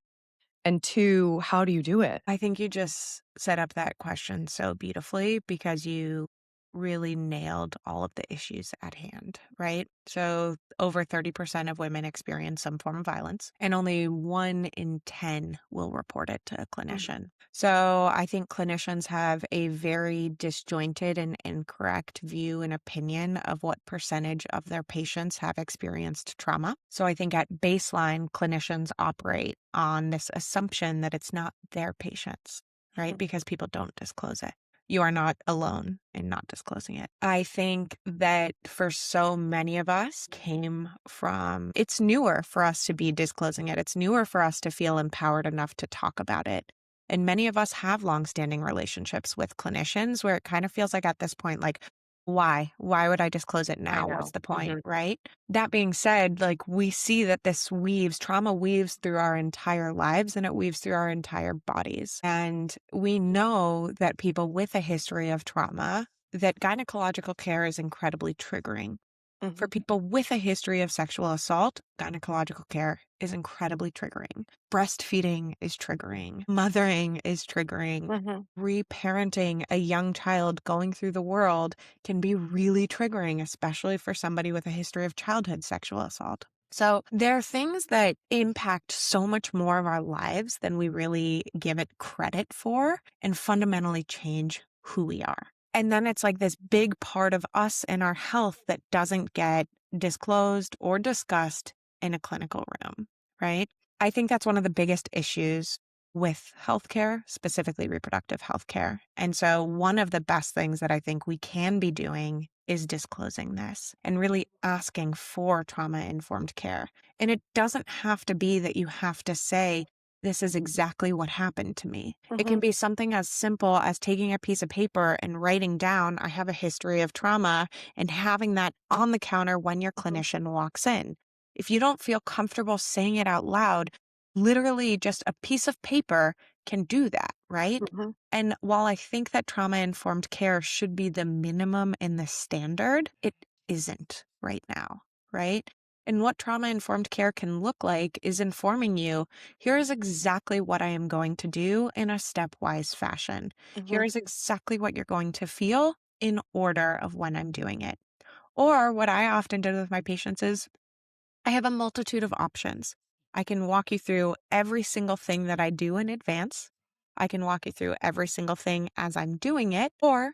Speaker 1: And two, how do you do it?
Speaker 2: I think you just set up that question so beautifully, because you really nailed all of the issues at hand, right? So, over 30% of women experience some form of violence, and only 1 in 10 will report it to a
Speaker 1: Mhm.
Speaker 2: clinician. So, I think clinicians have a very disjointed and incorrect view and opinion of what percentage of their patients have experienced trauma. So, I think at baseline, clinicians operate on this assumption that it's not their patients, right?
Speaker 1: Mhm.
Speaker 2: Because people don't disclose it. You are not alone in not disclosing it. I think that for so many of us came from, it's newer for us to be disclosing it. It's newer for us to feel empowered enough to talk about it. And many of us have longstanding relationships with clinicians where it kind of feels like at this point, like, why? Why would I disclose it
Speaker 3: I
Speaker 2: now? What's
Speaker 3: know.
Speaker 2: the point? Right. That being said, like we see that trauma weaves through our entire lives and it weaves through our entire bodies. And we know that people with a history of trauma, that gynecological care is incredibly triggering. For
Speaker 3: Mhm.
Speaker 2: people with a history of sexual assault, gynecological care is incredibly triggering. Breastfeeding is triggering. Mothering is triggering.
Speaker 3: Mhm.
Speaker 2: Reparenting a young child going through the world can be really triggering, especially for somebody with a history of childhood sexual assault. So there are things that impact so much more of our lives than we really give it credit for and fundamentally change who we are. And then it's like this big part of us and our health that doesn't get disclosed or discussed in a clinical room, right? I think that's one of the biggest issues with healthcare, specifically reproductive healthcare. And so one of the best things that I think we can be doing is disclosing this and really asking for trauma-informed care. And it doesn't have to be that you have to say, this is exactly what happened to me. It can
Speaker 3: Mhm.
Speaker 2: be something as simple as taking a piece of paper and writing down, I have a history of trauma, and having that on the counter when your
Speaker 3: Mhm.
Speaker 2: clinician walks in. If you don't feel comfortable saying it out loud, literally just a piece of paper can do that, right?
Speaker 3: Mhm.
Speaker 2: And while I think that trauma informed care should be the minimum and the standard, it isn't right now, right? And what trauma informed care can look like is informing you, here is exactly what I am going to do in a stepwise fashion. Here
Speaker 3: Mhm.
Speaker 2: is exactly what you're going to feel in order of when I'm doing it. Or what I often do with my patients is I have a multitude of options. I can walk you through every single thing that I do in advance. I can walk you through every single thing as I'm doing it, or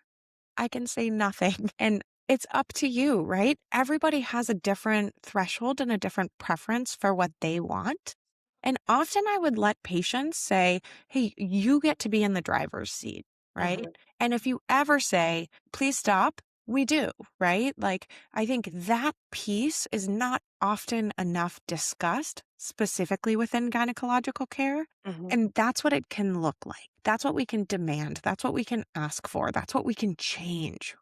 Speaker 2: I can say nothing. And it's up to you, right? Everybody has a different threshold and a different preference for what they want. And often I would let patients say, hey, you get to be in the driver's seat, right?
Speaker 3: Mhm.
Speaker 2: And if you ever say, please stop, we do, right? Like, I think that piece is not often enough discussed, specifically within gynecological care.
Speaker 3: Mhm.
Speaker 2: And that's what it can look like. That's what we can demand. That's what we can ask for. That's what we can change.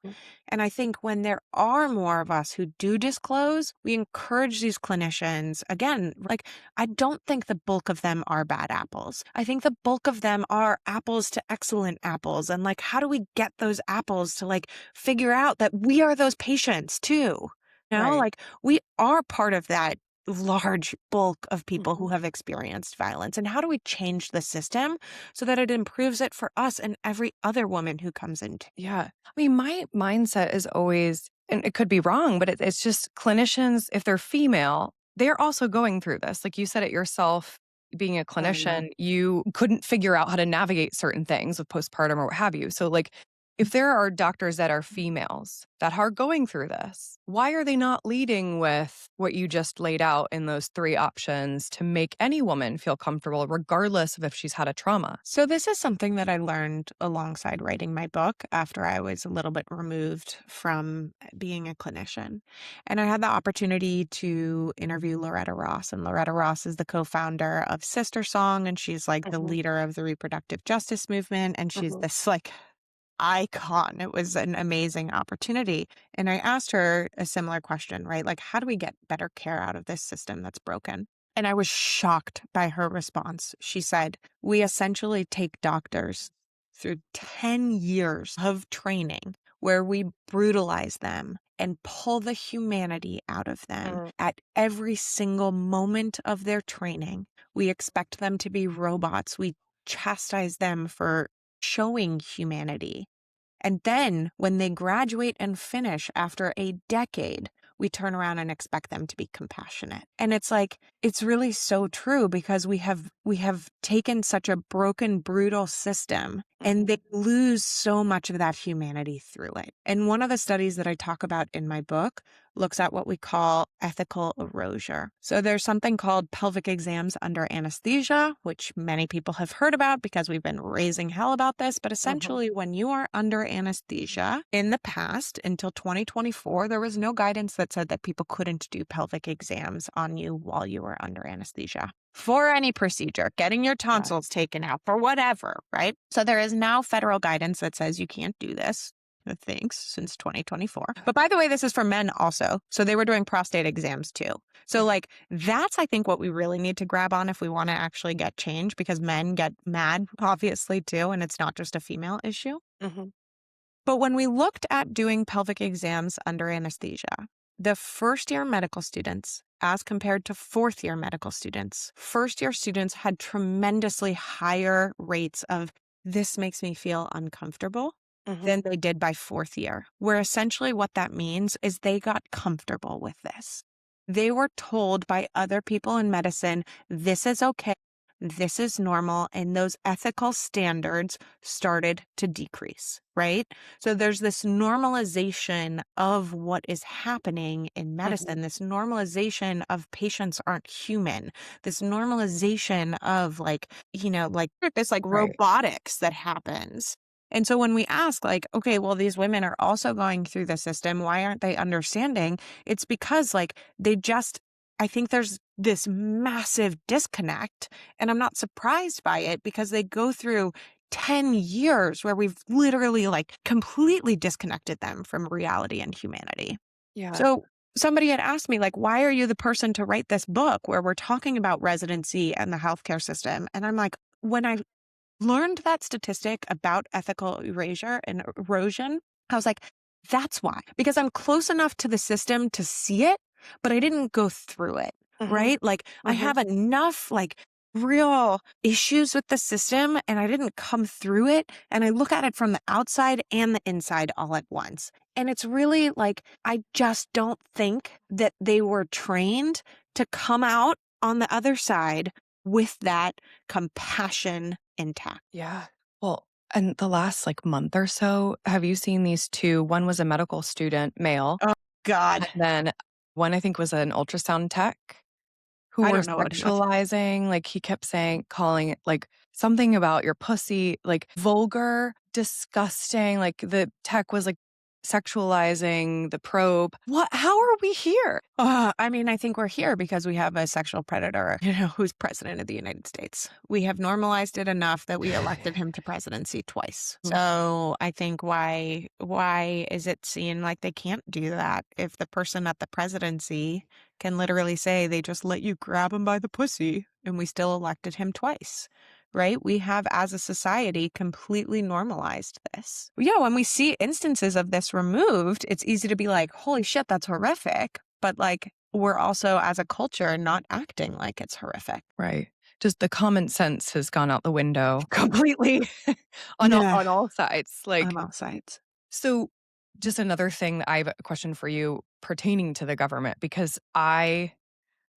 Speaker 2: And I think when there are more of us who do disclose, we encourage these clinicians. Again, like, I don't think the bulk of them are bad apples. I think the bulk of them are apples to excellent apples. And like, how do we get those apples to like figure out that we are those patients too? You know,
Speaker 3: Right.
Speaker 2: like we are part of that large bulk of people who
Speaker 3: Mhm.
Speaker 2: have experienced violence. And how do we change the system so that it improves it for us and every other woman who comes into?
Speaker 1: Yeah. I mean, my mindset is always, and it could be wrong, but it's just clinicians, if they're female, they're also going through this. Like you said it yourself, being a
Speaker 3: Mhm.
Speaker 1: clinician, you couldn't figure out how to navigate certain things with postpartum or what have you. So, like, if there are doctors that are females that are going through this, why are they not leading with what you just laid out in those three options to make any woman feel comfortable, regardless of if she's had a trauma?
Speaker 2: So, this is something that I learned alongside writing my book after I was a little bit removed from being a clinician. And I had the opportunity to interview Loretta Ross. And Loretta Ross is the co founder of Sister Song, and she's like the
Speaker 3: Mhm.
Speaker 2: leader of the reproductive justice movement. And she's
Speaker 3: Mhm.
Speaker 2: this like icon. It was an amazing opportunity. And I asked her a similar question, right? Like, how do we get better care out of this system that's broken? And I was shocked by her response. She said, we essentially take doctors through 10 years of training where we brutalize them and pull the humanity out of them
Speaker 3: Mm.
Speaker 2: at every single moment of their training. We expect them to be robots. We chastise them for showing humanity. And then when they graduate and finish after a decade, we turn around and expect them to be compassionate. And it's like, it's really so true because we have taken such a broken, brutal system and
Speaker 3: Mhm.
Speaker 2: they lose so much of that humanity through it. And one of the studies that I talk about in my book looks at what we call ethical erasure. So there's something called pelvic exams under anesthesia, which many people have heard about because we've been raising hell about this. But essentially, when you are under anesthesia, in the past, until 2024, there was no guidance that said that people couldn't do pelvic exams on you while you were under anesthesia for any procedure, getting your tonsils taken out, for whatever, right? So there is now federal guidance that says you can't do this. Thanks, since 2024. But by the way, this is for men also. So they were doing prostate exams too. So like that's, I think, what we really need to grab on if we want to actually get change, because men get mad, obviously, too. And it's not just a female issue. But when we looked at doing pelvic exams under anesthesia, the first-year medical students, as compared to fourth-year medical students, first-year students had tremendously higher rates of this makes me feel uncomfortable than they did by fourth year, where essentially what that means is they got comfortable with this. They were told by other people in medicine, this is okay, this is normal, and those ethical standards started to decrease, right? So there's this normalization of what is happening in medicine, this normalization of patients aren't human, this normalization of like this robotics that happens. And so when we ask like, okay, well, these women are also going through the system, why aren't they understanding? It's because I think there's this massive disconnect, and I'm not surprised by it because they go through 10 years where we've literally completely disconnected them from reality and humanity.
Speaker 1: Yeah.
Speaker 2: So somebody had asked me, why are you the person to write this book where we're talking about residency and the healthcare system? And I'm like, when I learned that statistic about ethical erasure and erosion, I was like, that's why. Because I'm close enough to the system to see it, but I didn't go through it, right? I have enough real issues with the system and I didn't come through it. And I look at it from the outside and the inside all at once. And it's really I just don't think that they were trained to come out on the other side with that compassion intact.
Speaker 1: Yeah. Well, and the last month or so, have you seen these two? One was a medical student, male.
Speaker 2: Oh, God.
Speaker 1: And then one, I think, was an ultrasound tech who
Speaker 2: I
Speaker 1: were
Speaker 2: don't know what he was.
Speaker 1: sexualizing. He kept calling it something about your pussy, vulgar, disgusting. The tech was sexualizing the probe. How are we here?
Speaker 2: I think we're here because we have a sexual predator, who's president of the United States. We have normalized it enough that we elected him to presidency twice. So I think why is it seen like they can't do that if the person at the presidency can literally say they just let you grab him by the pussy and we still elected him twice? Right? We have, as a society, completely normalized this. Yeah, when we see instances of this removed, it's easy to be like, holy shit, that's horrific. But we're also, as a culture, not acting like it's horrific.
Speaker 1: Right. Just the common sense has gone out the window completely on all sides.
Speaker 2: On all sides.
Speaker 1: So just another thing, I have a question for you pertaining to the government, because I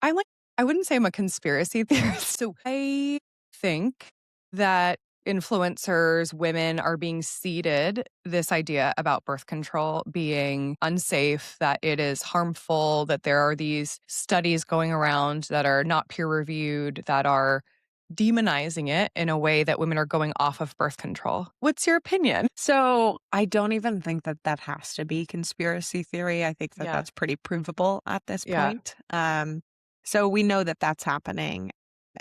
Speaker 1: wouldn't say I'm a conspiracy theorist. So I think that influencers, women, are being seeded this idea about birth control being unsafe, that it is harmful, that there are these studies going around that are not peer-reviewed, that are demonizing it in a way that women are going off of birth control. What's your opinion?
Speaker 2: So I don't even think that has to be conspiracy theory. I think that's pretty provable at this point. So we know that that's happening.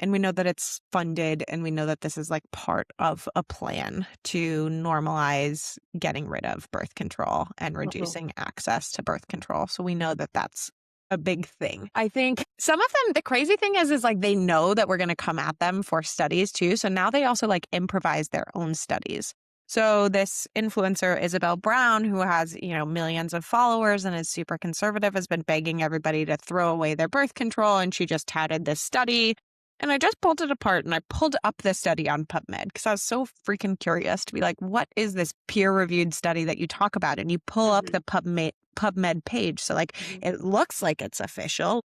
Speaker 2: And we know that it's funded, and we know that this is part of a plan to normalize getting rid of birth control and reducing access to birth control. So we know that that's a big thing. I think some of them, the crazy thing is they know that we're going to come at them for studies too. So now they also improvise their own studies. So this influencer, Isabel Brown, who has, millions of followers and is super conservative, has been begging everybody to throw away their birth control. And she just touted this study. And I just pulled it apart and I pulled up the study on PubMed because I was so freaking curious to be like, what is this peer-reviewed study that you talk about? And you pull up the PubMed page. So it looks like it's official.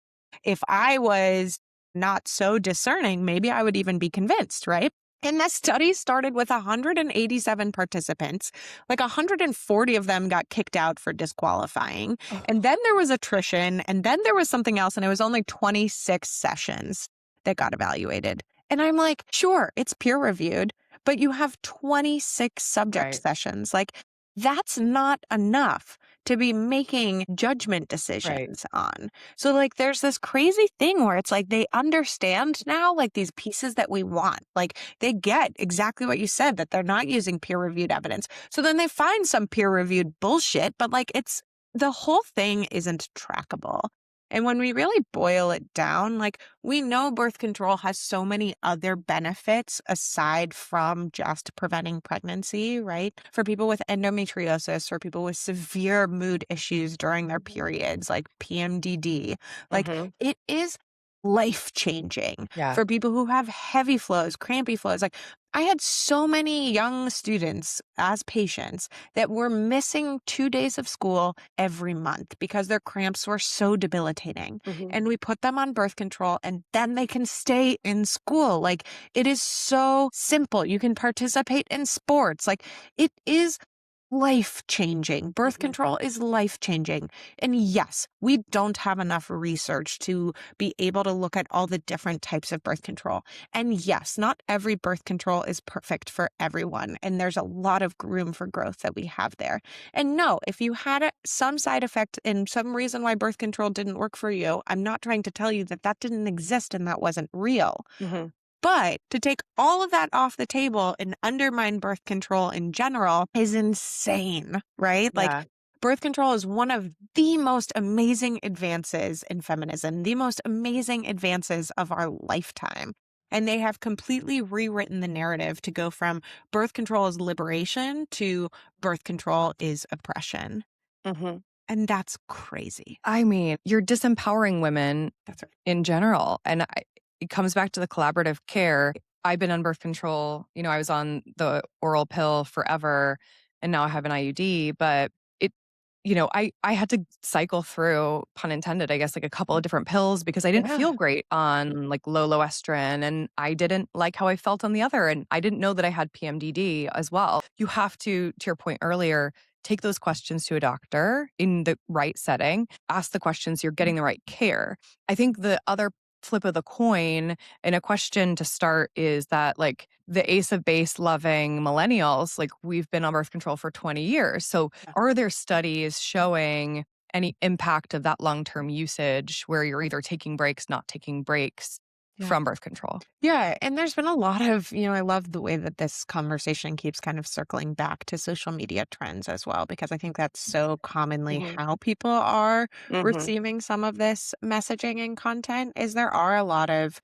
Speaker 2: If I was not so discerning, maybe I would even be convinced, right? And the study started with 187 participants. Like 140 of them got kicked out for disqualifying. And then there was attrition. And then there was something else. And it was only 26 sessions that got evaluated. And I'm like, sure, it's peer reviewed, but you have 26 subject
Speaker 1: Right.
Speaker 2: sessions. Like, that's not enough to be making judgment
Speaker 1: Right.
Speaker 2: decisions on. So, like, there's this crazy thing where it's like they understand now, like, these pieces that we want. Like, they get exactly what you said, that they're not using peer reviewed evidence. So then they find some peer reviewed bullshit, but like, it's the whole thing isn't trackable. And when we really boil it down, like, we know birth control has so many other benefits aside from just preventing pregnancy, right? For people with endometriosis, for people with severe mood issues during their periods, like PMDD, like,
Speaker 1: Mm-hmm.
Speaker 2: it is life changing
Speaker 1: Yeah.
Speaker 2: for people who have heavy flows, crampy flows. Like, I had so many young students as patients that were missing 2 days of school every month because their cramps were so debilitating.
Speaker 1: Mm-hmm.
Speaker 2: And we put them on birth control and then they can stay in school. Like, it is so simple. You can participate in sports. Like, it is life changing. Birth
Speaker 1: Mm-hmm.
Speaker 2: control is life changing. And yes, we don't have enough research to be able to look at all the different types of birth control. And yes, not every birth control is perfect for everyone. And there's a lot of room for growth that we have there. And no, if you had some side effect and some reason why birth control didn't work for you, I'm not trying to tell you that that didn't exist and that wasn't real.
Speaker 1: Mm-hmm.
Speaker 2: But to take all of that off the table and undermine birth control in general is insane, right? Like,
Speaker 1: Yeah.
Speaker 2: birth control is one of the most amazing advances in feminism, the most amazing advances of our lifetime. And they have completely rewritten the narrative to go from birth control is liberation to birth control is oppression.
Speaker 1: Mm-hmm.
Speaker 2: And that's crazy.
Speaker 1: I mean, you're disempowering women
Speaker 2: That's right.
Speaker 1: in general. And it comes back to the collaborative care. I've been on birth control. I was on the oral pill forever and now I have an IUD, but I had to cycle through, pun intended, I guess, like a couple of different pills because I didn't
Speaker 2: Yeah.
Speaker 1: feel great on like low estrogen and I didn't like how I felt on the other. And I didn't know that I had PMDD as well. You have to your point earlier, take those questions to a doctor in the right setting, ask the questions, you're getting the right care. I think the other flip of the coin and a question to start is that like the ace of base loving millennials, like we've been on birth control for 20 years. So are there studies showing any impact of that long-term usage where you're either taking breaks, not taking breaks
Speaker 2: Yeah.
Speaker 1: from birth control?
Speaker 2: Yeah. And there's been a lot of, I love the way that this conversation keeps kind of circling back to social media trends as well, because I think that's so commonly
Speaker 1: Mhm.
Speaker 2: how people are
Speaker 1: Mhm.
Speaker 2: receiving some of this messaging and content is there are a lot of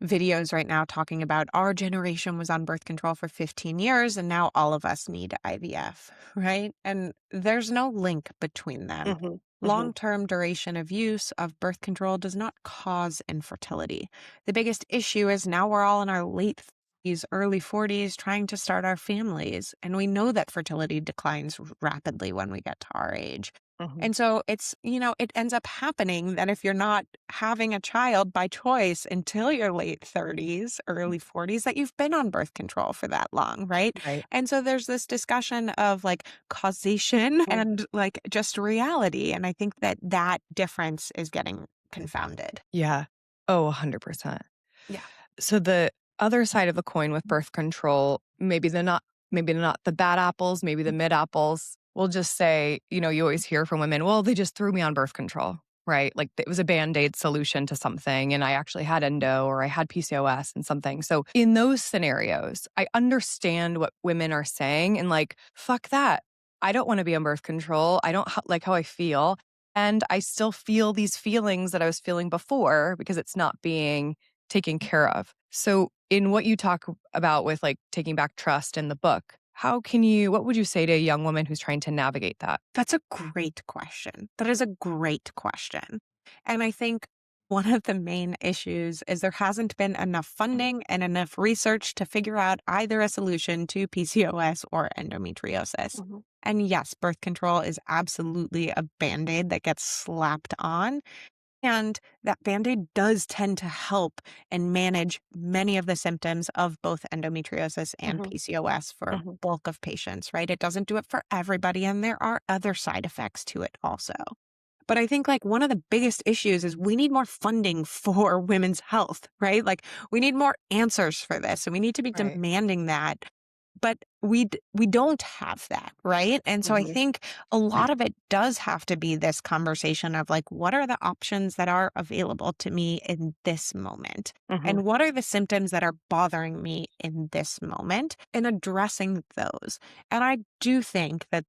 Speaker 2: videos right now talking about our generation was on birth control for 15 years and now all of us need IVF, right? And there's no link between them.
Speaker 1: Mhm. Mhm.
Speaker 2: Long-term duration of use of birth control does not cause infertility. The biggest issue is now we're all in our late 30s, early 40s trying to start our families. And we know that fertility declines rapidly when we get to our age.
Speaker 1: Mhm.
Speaker 2: And so it's, it ends up happening that if you're not having a child by choice until your late 30s, early 40s, that you've been on birth control for that long, right?
Speaker 1: Right.
Speaker 2: And so there's this discussion of like causation
Speaker 1: Mhm.
Speaker 2: and like just reality. And I think that that difference is getting confounded.
Speaker 1: Yeah. Oh, 100%.
Speaker 2: Yeah.
Speaker 1: So the other side of the coin with birth control, maybe they're not the bad apples, maybe the mid apples. We'll just say, you always hear from women, well, they just threw me on birth control, right? Like it was a band-aid solution to something and I actually had endo or I had PCOS and something. So in those scenarios, I understand what women are saying and like, fuck that. I don't want to be on birth control. I don't like how I feel. And I still feel these feelings that I was feeling before because it's not being taken care of. So in what you talk about with like taking back trust in the book, what would you say to a young woman who's trying to navigate that?
Speaker 2: That's a great question. That is a great question. And I think one of the main issues is there hasn't been enough funding and enough research to figure out either a solution to PCOS or endometriosis.
Speaker 1: Mhm.
Speaker 2: And yes, birth control is absolutely a band aid that gets slapped on. And that Band-Aid does tend to help and manage many of the symptoms of both endometriosis and
Speaker 1: Mhm.
Speaker 2: PCOS for a
Speaker 1: Mhm.
Speaker 2: bulk of patients, right? It doesn't do it for everybody, and there are other side effects to it also. But I think like one of the biggest issues is we need more funding for women's health, right? Like we need more answers for this, and we need to be
Speaker 1: Right.
Speaker 2: demanding that. But we don't have that, right? And so I
Speaker 1: Mhm.
Speaker 2: think a lot of it does have to be this conversation of like, what are the options that are available to me in this moment?
Speaker 1: Mhm.
Speaker 2: And what are the symptoms that are bothering me in this moment and addressing those? And I do think that,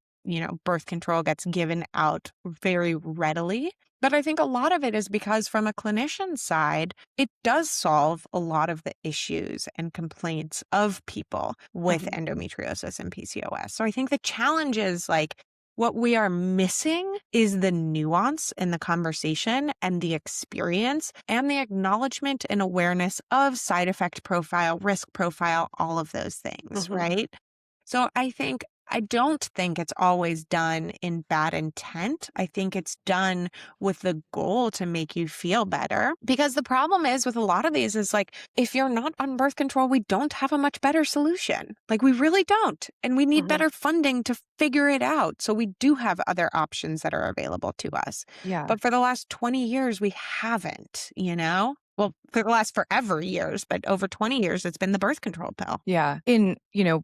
Speaker 2: birth control gets given out very readily. But I think a lot of it is because from a clinician side, it does solve a lot of the issues and complaints of people with
Speaker 1: Mhm.
Speaker 2: endometriosis and PCOS. So I think the challenge is like what we are missing is the nuance in the conversation and the experience and the acknowledgement and awareness of side effect profile, risk profile, all of those things,
Speaker 1: Mhm.
Speaker 2: right? So I don't think it's always done in bad intent. I think it's done with the goal to make you feel better. Because the problem is with a lot of these is like, if you're not on birth control, we don't have a much better solution. Like, we really don't. And we need
Speaker 1: Mhm.
Speaker 2: better funding to figure it out. So we do have other options that are available to us.
Speaker 1: Yeah.
Speaker 2: But for the last 20 years, we haven't, you know? Well, for the last forever years, but over 20 years, it's been the birth control pill.
Speaker 1: Yeah. In,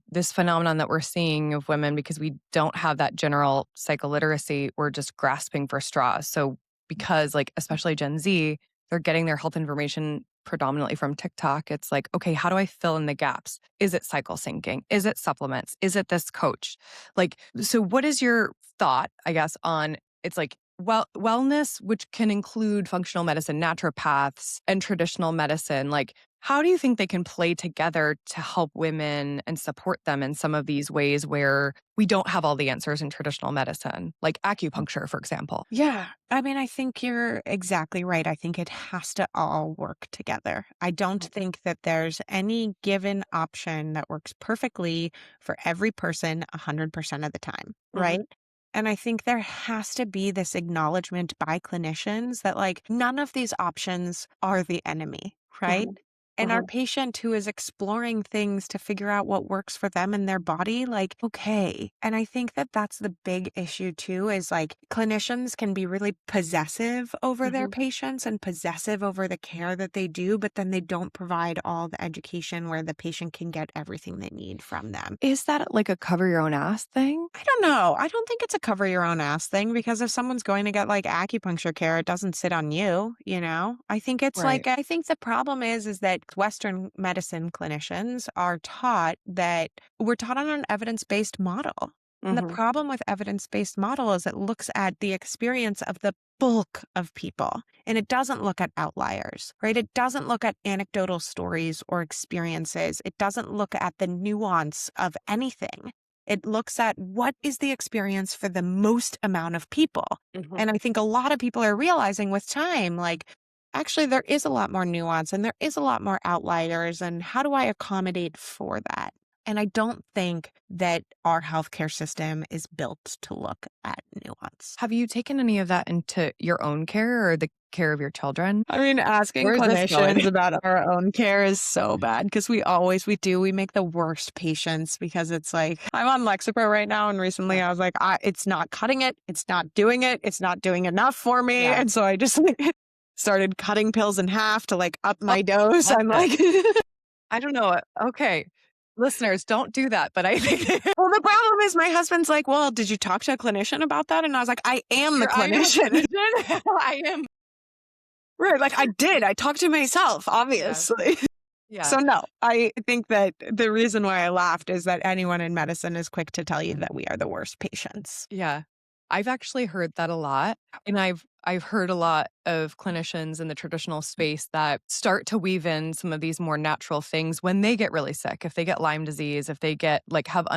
Speaker 1: this phenomenon that we're seeing of women, because we don't have that general psycholiteracy, we're just grasping for straws. So because like, especially Gen Z, they're getting their health information predominantly from TikTok. It's like, okay, how do I fill in the gaps? Is it cycle syncing? Is it supplements? Is it this coach? Like, so what is your thought, I guess, on it's like, well, wellness, which can include functional medicine, naturopaths, and traditional medicine, like how do you think they can play together to help women and support them in some of these ways where we don't have all the answers in traditional medicine, like acupuncture, for example?
Speaker 2: Yeah. I mean, I think you're exactly right. I think it has to all work together. I don't think that there's any given option that works perfectly for every person 100% of the time, right?
Speaker 1: Mhm.
Speaker 2: And I think there has to be this acknowledgement by clinicians that, like, none of these options are the enemy, right?
Speaker 1: Mhm.
Speaker 2: And our
Speaker 1: Mhm.
Speaker 2: patient who is exploring things to figure out what works for them and their body, like, okay. And I think that that's the big issue too, is like clinicians can be really possessive over their
Speaker 1: Mhm.
Speaker 2: patients and possessive over the care that they do, but then they don't provide all the education where the patient can get everything they need from them.
Speaker 1: Is that like a cover your own ass thing?
Speaker 2: I don't know. I don't think it's a cover your own ass thing because if someone's going to get like acupuncture care, it doesn't sit on you, you know? I think it's
Speaker 1: Right.
Speaker 2: like I think the problem is that Western medicine clinicians are taught that we're taught on an evidence-based model. And the
Speaker 1: Mhm.
Speaker 2: problem with evidence-based model is it looks at the experience of the bulk of people and it doesn't look at outliers, right? It doesn't look at anecdotal stories or experiences. It doesn't look at the nuance of anything. It looks at what is the experience for the most amount of people.
Speaker 1: Mhm.
Speaker 2: And I think a lot of people are realizing with time, like, actually, there is a lot more nuance and there is a lot more outliers. And how do I accommodate for that? And I don't think that our healthcare system is built to look at nuance.
Speaker 1: Have you taken any of that into your own care or the care of your children?
Speaker 2: I mean, asking
Speaker 1: Where is this going?
Speaker 2: clinicians about our own care is so bad because we make the worst patients because it's like, I'm on Lexapro right now. And recently
Speaker 1: Yeah.
Speaker 2: I was like, it's not cutting it. It's not doing it. It's not doing enough for me.
Speaker 1: Yeah.
Speaker 2: And so I just like, started cutting pills in half to like up
Speaker 1: Oh,
Speaker 2: my dose.
Speaker 1: that's
Speaker 2: I'm
Speaker 1: it.
Speaker 2: like,
Speaker 1: I don't know. Okay. Listeners, don't do that. But I think
Speaker 2: well, the problem is my husband's like, well, did you talk to a clinician about that? And I was like, I am the
Speaker 1: I am a
Speaker 2: clinician.
Speaker 1: clinician. I am.
Speaker 2: Right. Like I did. I talked to myself,
Speaker 1: Yeah.
Speaker 2: obviously. So
Speaker 1: Yeah.
Speaker 2: no, I think that the reason why I laughed is that anyone in medicine is quick to tell you that we are the worst patients.
Speaker 1: Yeah. I've actually heard that a lot. And I've heard a lot of clinicians in the traditional space that start to weave in some of these more natural things when they get really sick. If they get Lyme disease, if they get like have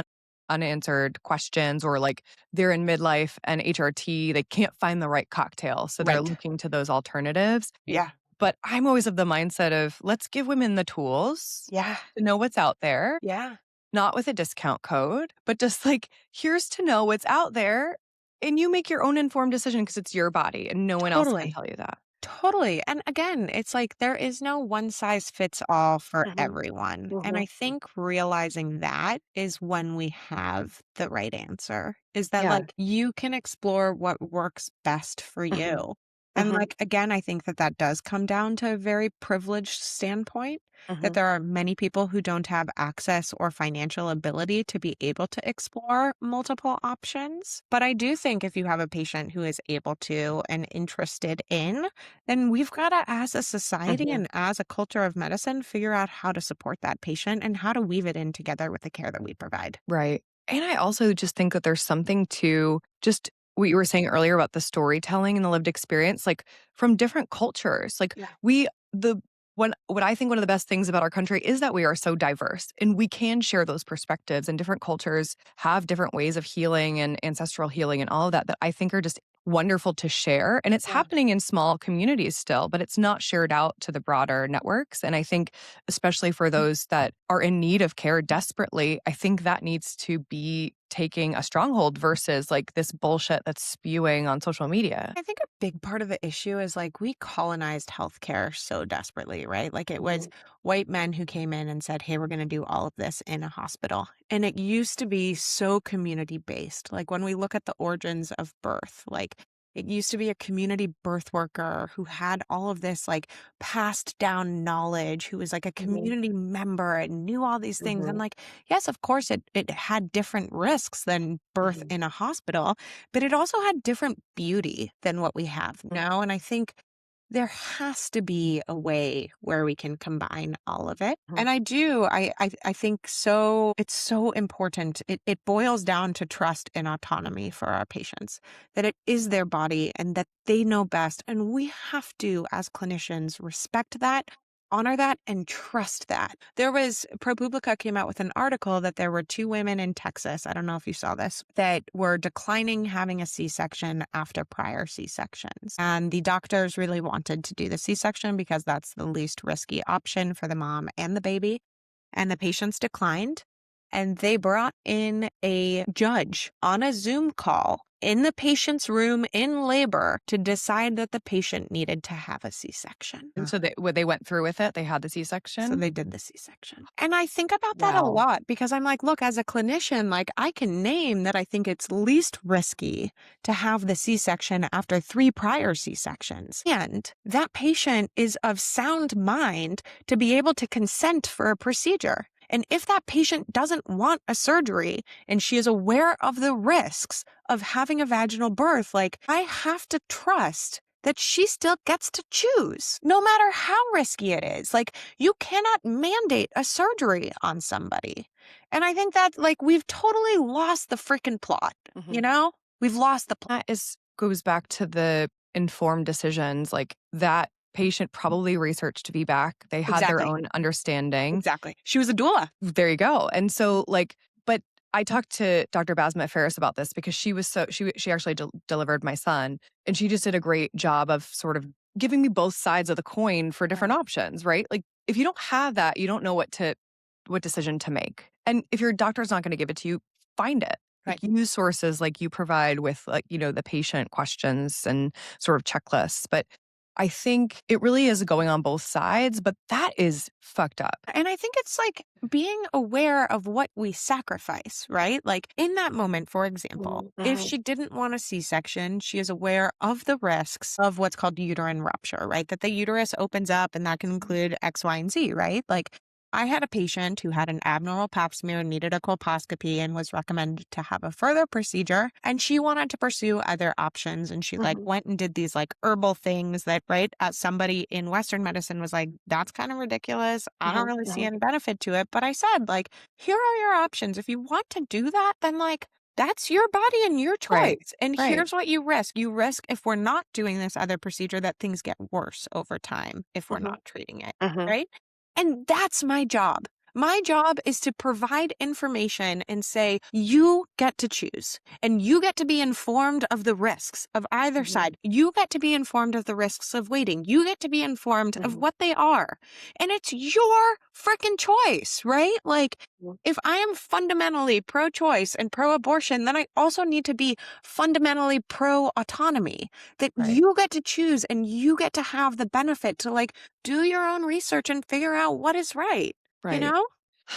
Speaker 1: unanswered questions or like they're in midlife and HRT, they can't find the right cocktail. So they're
Speaker 2: Right.
Speaker 1: looking to those alternatives.
Speaker 2: Yeah.
Speaker 1: But I'm always of the mindset of let's give women the tools
Speaker 2: Yeah.
Speaker 1: to know what's out there,
Speaker 2: Yeah.
Speaker 1: not with a discount code, but just like, here's to know what's out there. And you make your own informed decision because it's your body and no one else can
Speaker 2: Totally.
Speaker 1: tell you that.
Speaker 2: Totally. And again, it's like there is no one size fits all for
Speaker 1: Mhm.
Speaker 2: everyone. And I
Speaker 1: Mhm.
Speaker 2: think realizing that is when we have the right answer, is that
Speaker 1: Yeah.
Speaker 2: like you can explore what works best for
Speaker 1: Mhm.
Speaker 2: you. And
Speaker 1: Mhm.
Speaker 2: like, again, I think that that does come down to a very privileged standpoint, that
Speaker 1: Mhm.
Speaker 2: there are many people who don't have access or financial ability to be able to explore multiple options. But I do think if you have a patient who is able to and interested in, then we've got to, as a society
Speaker 1: Mhm.
Speaker 2: and as a culture of medicine, figure out how to support that patient and how to weave it in together with the care that we provide.
Speaker 1: Right. And I also just think that there's something to just what you were saying earlier about the storytelling and the lived experience, like from different cultures. Like
Speaker 2: Yeah.
Speaker 1: we, the, what I think one of the best things about our country is that we are so diverse and we can share those perspectives, and different cultures have different ways of healing and ancestral healing and all of that I think are just wonderful to share. And it's
Speaker 2: Yeah.
Speaker 1: happening in small communities still, but it's not shared out to the broader networks. And I think especially for those that are in need of care desperately, I think that needs to be taking a stronghold versus like this bullshit that's spewing on social media.
Speaker 2: I think a big part of the issue is like we colonized healthcare so desperately, right? Like it was
Speaker 1: Mhm.
Speaker 2: white men who came in and said, "Hey, we're going to do all of this in a hospital." And it used to be so community based. Like when we look at the origins of birth, like it used to be a community birth worker who had all of this like passed down knowledge, who was like a
Speaker 1: Mhm.
Speaker 2: community member and knew all these things. And
Speaker 1: Mhm.
Speaker 2: like, yes, of course, it had different risks than birth
Speaker 1: Mhm.
Speaker 2: in a hospital, but it also had different beauty than what we have
Speaker 1: Mhm.
Speaker 2: now. And I think there has to be a way where we can combine all of it.
Speaker 1: Mhm.
Speaker 2: And I think so it's so important. It boils down to trust and autonomy for our patients, that it is their body and that they know best. And we have to, as clinicians, respect that, honor that, and trust that. There was ProPublica came out with an article that there were two women in Texas, I don't know if you saw this, that were declining having a C-section after prior C-sections. And the doctors really wanted to do the C-section because that's the least risky option for the mom and the baby. And the patients declined. And they brought in a judge on a Zoom call in the patient's room in labor to decide that the patient needed to have a C-section.
Speaker 1: And so they went through with it. They had the
Speaker 2: So
Speaker 1: C-section.
Speaker 2: they did the C-section. And I think about that a
Speaker 1: Wow.
Speaker 2: lot because I'm like, look, as a clinician, like I can name that I think it's least risky to have the C-section after 3 prior C-sections. And that patient is of sound mind to be able to consent for a procedure. And if that patient doesn't want a surgery and she is aware of the risks of having a vaginal birth, like I have to trust that she still gets to choose, no matter how risky it is. Like, you cannot mandate a surgery on somebody. And I think that, like, we've totally lost the freaking plot, you
Speaker 1: Mhm.
Speaker 2: know? We've lost the plot.
Speaker 1: That is goes back to the informed decisions. Like that patient probably researched feedback. They had their
Speaker 2: Exactly.
Speaker 1: own understanding.
Speaker 2: Exactly. She was a doula.
Speaker 1: There you go. And so like, but I talked to Dr. Basma Ferris about this because she was so she actually delivered my son, and she just did a great job of sort of giving me both sides of the coin for different
Speaker 2: Right.
Speaker 1: options, right? Like if you don't have that, you don't know what decision to make. And if your doctor's not going to give it to you, find it.
Speaker 2: Right.
Speaker 1: Like use sources like you provide with like, the patient questions and sort of checklists. But I think it really is going on both sides, but that is fucked up.
Speaker 2: And I think it's like being aware of what we sacrifice, right? Like in that moment, for example, if
Speaker 1: Mhm.
Speaker 2: she didn't want a C-section, she is aware of the risks of what's called uterine rupture, right? That the uterus opens up and that can include X, Y, and Z, right? Like I had a patient who had an abnormal pap smear, needed a colposcopy, and was recommended to have a further procedure. And she wanted to pursue other options. And she like
Speaker 1: Mhm.
Speaker 2: went and did these like herbal things that, right, as somebody in Western medicine was like, that's kind of ridiculous. I don't
Speaker 1: Mhm.
Speaker 2: really see
Speaker 1: Mhm.
Speaker 2: any benefit to it. But I said, like, here are your options. If you want to do that, then like, that's your body and your
Speaker 1: Right.
Speaker 2: choice. And
Speaker 1: Right.
Speaker 2: here's what you risk. You risk, if we're not doing this other procedure, that things get worse over time if we're
Speaker 1: Mhm.
Speaker 2: not treating it.
Speaker 1: Mhm.
Speaker 2: Right. And that's my job. My job is to provide information and say, you get to choose and you get to be informed of the risks of either
Speaker 1: Mhm.
Speaker 2: side. You get to be informed of the risks of waiting. You get to be informed of
Speaker 1: Mhm.
Speaker 2: what they are. And it's your freaking choice, right? Like,
Speaker 1: Mhm.
Speaker 2: if I am fundamentally pro choice and pro abortion, then I also need to be fundamentally pro autonomy, that
Speaker 1: Right.
Speaker 2: you get to choose and you get to have the benefit to like do your own research and figure out what is right, you
Speaker 1: Right.
Speaker 2: know?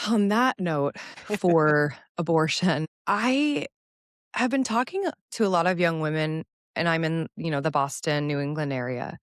Speaker 1: On that note, for abortion, I have been talking to a lot of young women, and I'm in, the Boston, New England area.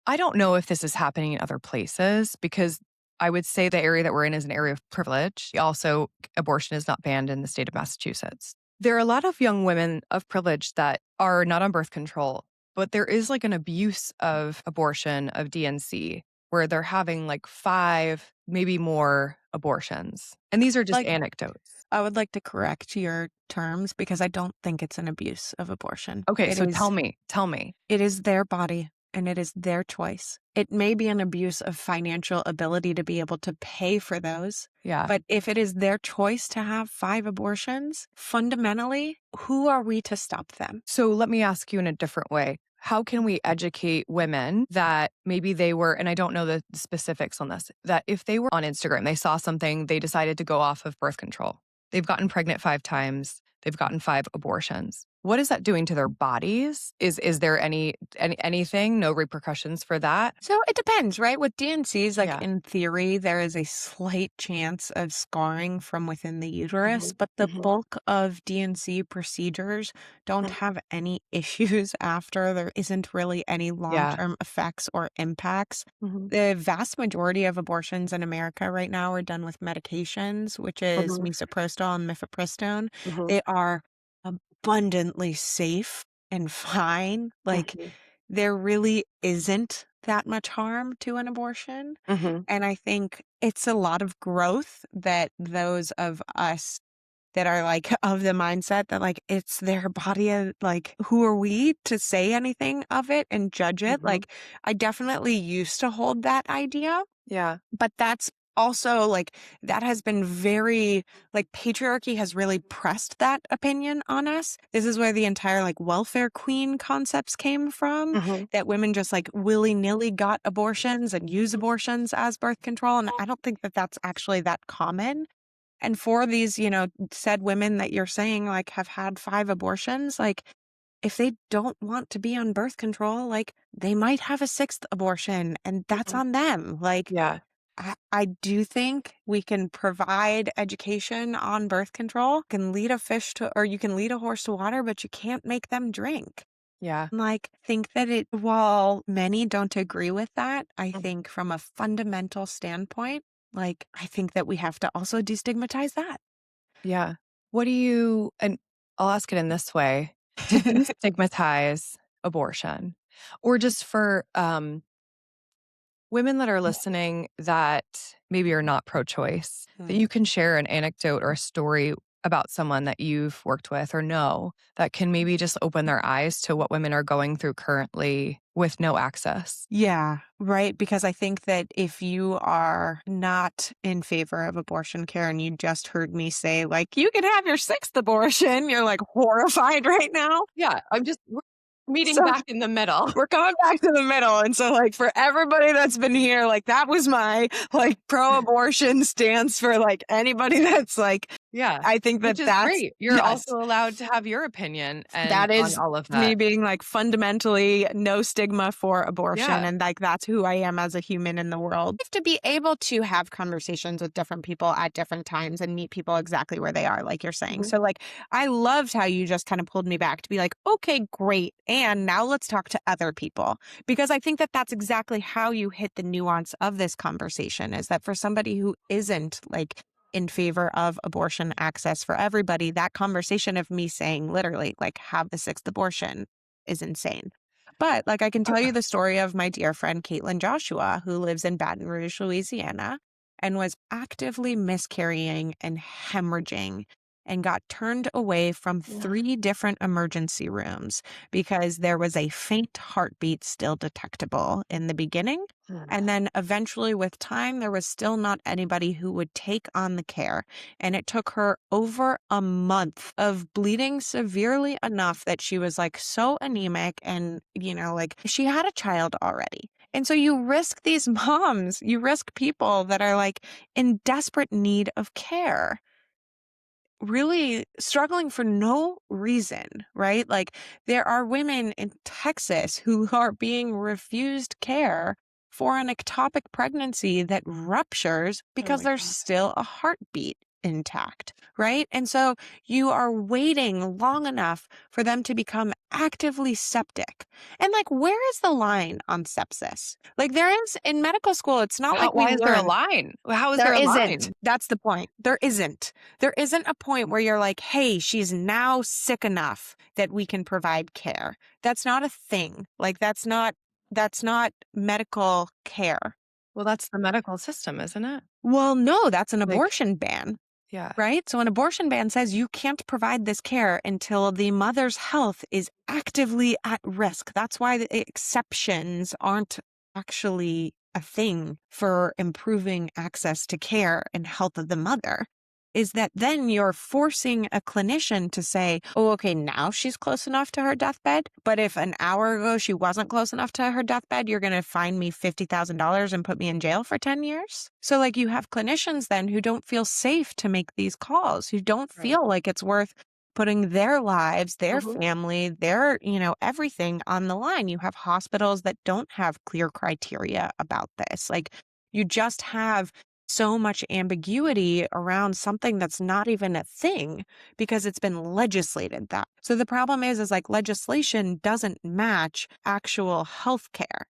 Speaker 1: I don't know if this is happening in other places because I would say the area that we're in is an area of privilege. Also, abortion is not banned in the state of Massachusetts. There are a lot of young women of privilege that are not on birth control, but there is like an abuse of abortion, of DNC, where they're having like 5, maybe more abortions. And these are just
Speaker 2: Like,
Speaker 1: anecdotes.
Speaker 2: I would like to correct your terms because I don't think it's an abuse of abortion.
Speaker 1: Okay,
Speaker 2: It
Speaker 1: so
Speaker 2: is
Speaker 1: tell me.
Speaker 2: it is their body and it is their choice. It may be an abuse of financial ability to be able to pay for those,
Speaker 1: Yeah.
Speaker 2: but if it is their choice to have 5 abortions, fundamentally, who are we to stop them?
Speaker 1: So let me ask you in a different way. How can we educate women that maybe they were, and I don't know the specifics on this, that if they were on Instagram, they saw something, they decided to go off of birth control. They've gotten pregnant 5 times, they've gotten 5 abortions. What is that doing to their bodies? Is there anything, no repercussions for that?
Speaker 2: So it depends, right? With DNCs, like
Speaker 1: Yeah.
Speaker 2: in theory, there is a slight chance of scarring from within the uterus,
Speaker 1: Hmm.
Speaker 2: but the
Speaker 1: Hmm.
Speaker 2: bulk of DNC procedures don't have any issues after. There isn't really any
Speaker 1: Yeah.
Speaker 2: long-term effects or impacts.
Speaker 1: Hmm.
Speaker 2: The vast majority of abortions in America right now are done with medications, which is
Speaker 1: Hmm.
Speaker 2: misoprostol and mifepristone.
Speaker 1: Hmm.
Speaker 2: They are abundantly safe and fine. Like,
Speaker 1: Hmm.
Speaker 2: there really isn't that much harm to an abortion.
Speaker 1: Hmm.
Speaker 2: And I think it's a lot of growth that those of us that are like of the mindset that like it's their body and like who are we to say anything of it and judge it?
Speaker 1: Hmm.
Speaker 2: Like, I definitely used to hold that idea,
Speaker 1: Yeah.
Speaker 2: but that's also like that has been very like patriarchy has really pressed that opinion on us. This is where the entire like welfare queen concepts came from,
Speaker 1: Hmm.
Speaker 2: that women just like willy-nilly got abortions and use abortions as birth control. And I don't think that that's actually that common. And for these, said women that you're saying like have had 5 abortions, like if they don't want to be on birth control, like they might have a 6th abortion and that's
Speaker 1: Hmm.
Speaker 2: on them. Like,
Speaker 1: Yeah.
Speaker 2: I do think we can provide education on birth control, can lead a fish to, or you can lead a horse to water, but you can't make them drink.
Speaker 1: Yeah.
Speaker 2: Like, think that while many don't agree with that, I
Speaker 1: Mhm.
Speaker 2: think from a fundamental standpoint, like, I think that we have to also destigmatize that.
Speaker 1: Yeah. And I'll ask it in this way, to destigmatize abortion or just for women that are listening that maybe are not pro choice, that
Speaker 2: Hmm.
Speaker 1: you can share an anecdote or a story about someone that you've worked with or know that can maybe just open their eyes to what women are going through currently with no access.
Speaker 2: Yeah, right. Because I think that if you are not in favor of abortion care and you just heard me say, like, you can have your 6th abortion, you're like horrified right now.
Speaker 1: Yeah. We're meeting
Speaker 2: So
Speaker 1: back in the middle.
Speaker 2: we're coming back to the middle. And so, like, for everybody that's been here, like, that was my like pro abortion stance for like anybody that's like,
Speaker 1: Yeah.
Speaker 2: I think
Speaker 1: Which
Speaker 2: that
Speaker 1: is
Speaker 2: that's,
Speaker 1: great. You're
Speaker 2: yes.
Speaker 1: also allowed to have your opinion and
Speaker 2: That
Speaker 1: on
Speaker 2: is
Speaker 1: all of
Speaker 2: me
Speaker 1: that.
Speaker 2: being like fundamentally no stigma for abortion.
Speaker 1: Yeah.
Speaker 2: And like that's who I am as a human in the world. You have to be able to have conversations with different people at different times and meet people exactly where they are, like you're saying.
Speaker 1: Mhm.
Speaker 2: So, like, I loved how you just kind of pulled me back to be like, okay, great. And now let's talk to other people. Because I think that that's exactly how you hit the nuance of this conversation is that for somebody who isn't like in favor of abortion access for everybody, that conversation of me saying literally, like, have the 6th abortion is insane. But like, I can tell you the story of my dear friend, Caitlin Joshua, who lives in Baton Rouge, Louisiana, and was actively miscarrying and hemorrhaging and got turned away from
Speaker 1: What?
Speaker 2: 3 different emergency rooms because there was a faint heartbeat still detectable in the beginning. And then eventually, with time, there was still not anybody who would take on the care. And it took her over a month of bleeding severely enough that she was like so anemic and, like she had a child already. And so you risk these moms, you risk people that are like in desperate need of care, really struggling for no reason, right? Like there are women in Texas who are being refused care for an ectopic pregnancy that ruptures
Speaker 1: Oh
Speaker 2: because
Speaker 1: my
Speaker 2: there's
Speaker 1: God.
Speaker 2: still a heartbeat intact, right? And so you are waiting long enough for them to become actively septic. And like, where is the line on sepsis? Like there is in medical school, it's not like we
Speaker 1: Why is there a
Speaker 2: learn.
Speaker 1: line? How is
Speaker 2: There
Speaker 1: there a
Speaker 2: isn't.
Speaker 1: line?
Speaker 2: That's the point. There isn't. There isn't a point where you're like, hey, she's now sick enough that we can provide care. That's not a thing. Like that's not medical care.
Speaker 1: Well, that's the medical system, isn't it?
Speaker 2: Well, no, that's an
Speaker 1: Like,
Speaker 2: abortion ban,
Speaker 1: yeah.
Speaker 2: right? So an abortion ban says you can't provide this care until the mother's health is actively at risk. That's why the exceptions aren't actually a thing for improving access to care and health of the mother. Is that then you're forcing a clinician to say, oh, okay, now she's close enough to her deathbed. But if an hour ago she wasn't close enough to her deathbed, you're going to fine me $50,000 and put me in jail for 10 years. So like you have clinicians then who don't feel safe to make these calls, who don't
Speaker 1: Right.
Speaker 2: feel like it's worth putting their lives, their
Speaker 1: Mhm.
Speaker 2: family, their, everything on the line. You have hospitals that don't have clear criteria about this. Like you just have so much ambiguity around something that's not even a thing because it's been legislated that. So the problem is like legislation doesn't match actual health care.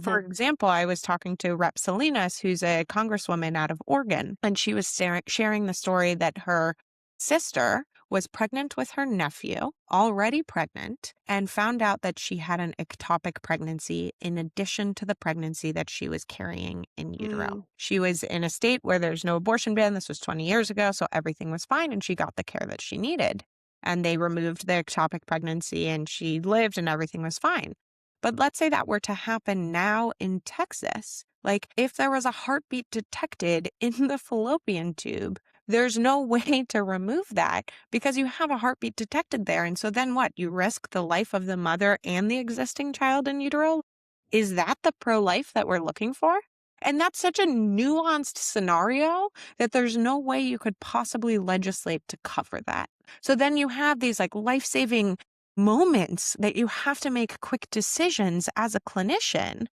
Speaker 2: For
Speaker 1: Mhm.
Speaker 2: example, I was talking to Rep. Salinas, who's a congresswoman out of Oregon, and she was sharing the story that her sister was pregnant with her nephew, already pregnant, and found out that she had an ectopic pregnancy in addition to the pregnancy that she was carrying in utero.
Speaker 1: Mm.
Speaker 2: She was in a state where there's no abortion ban. This was 20 years ago, so everything was fine, and she got the care that she needed. And they removed the ectopic pregnancy, and she lived, and everything was fine. But let's say that were to happen now in Texas. Like if there was a heartbeat detected in the fallopian tube, there's no way to remove that because you have a heartbeat detected there. And so then what? You risk the life of the mother and the existing child in utero? Is that the pro-life that we're looking for? And that's such a nuanced scenario that there's no way you could possibly legislate to cover that. So then you have these like life-saving moments that you have to make quick decisions as a clinician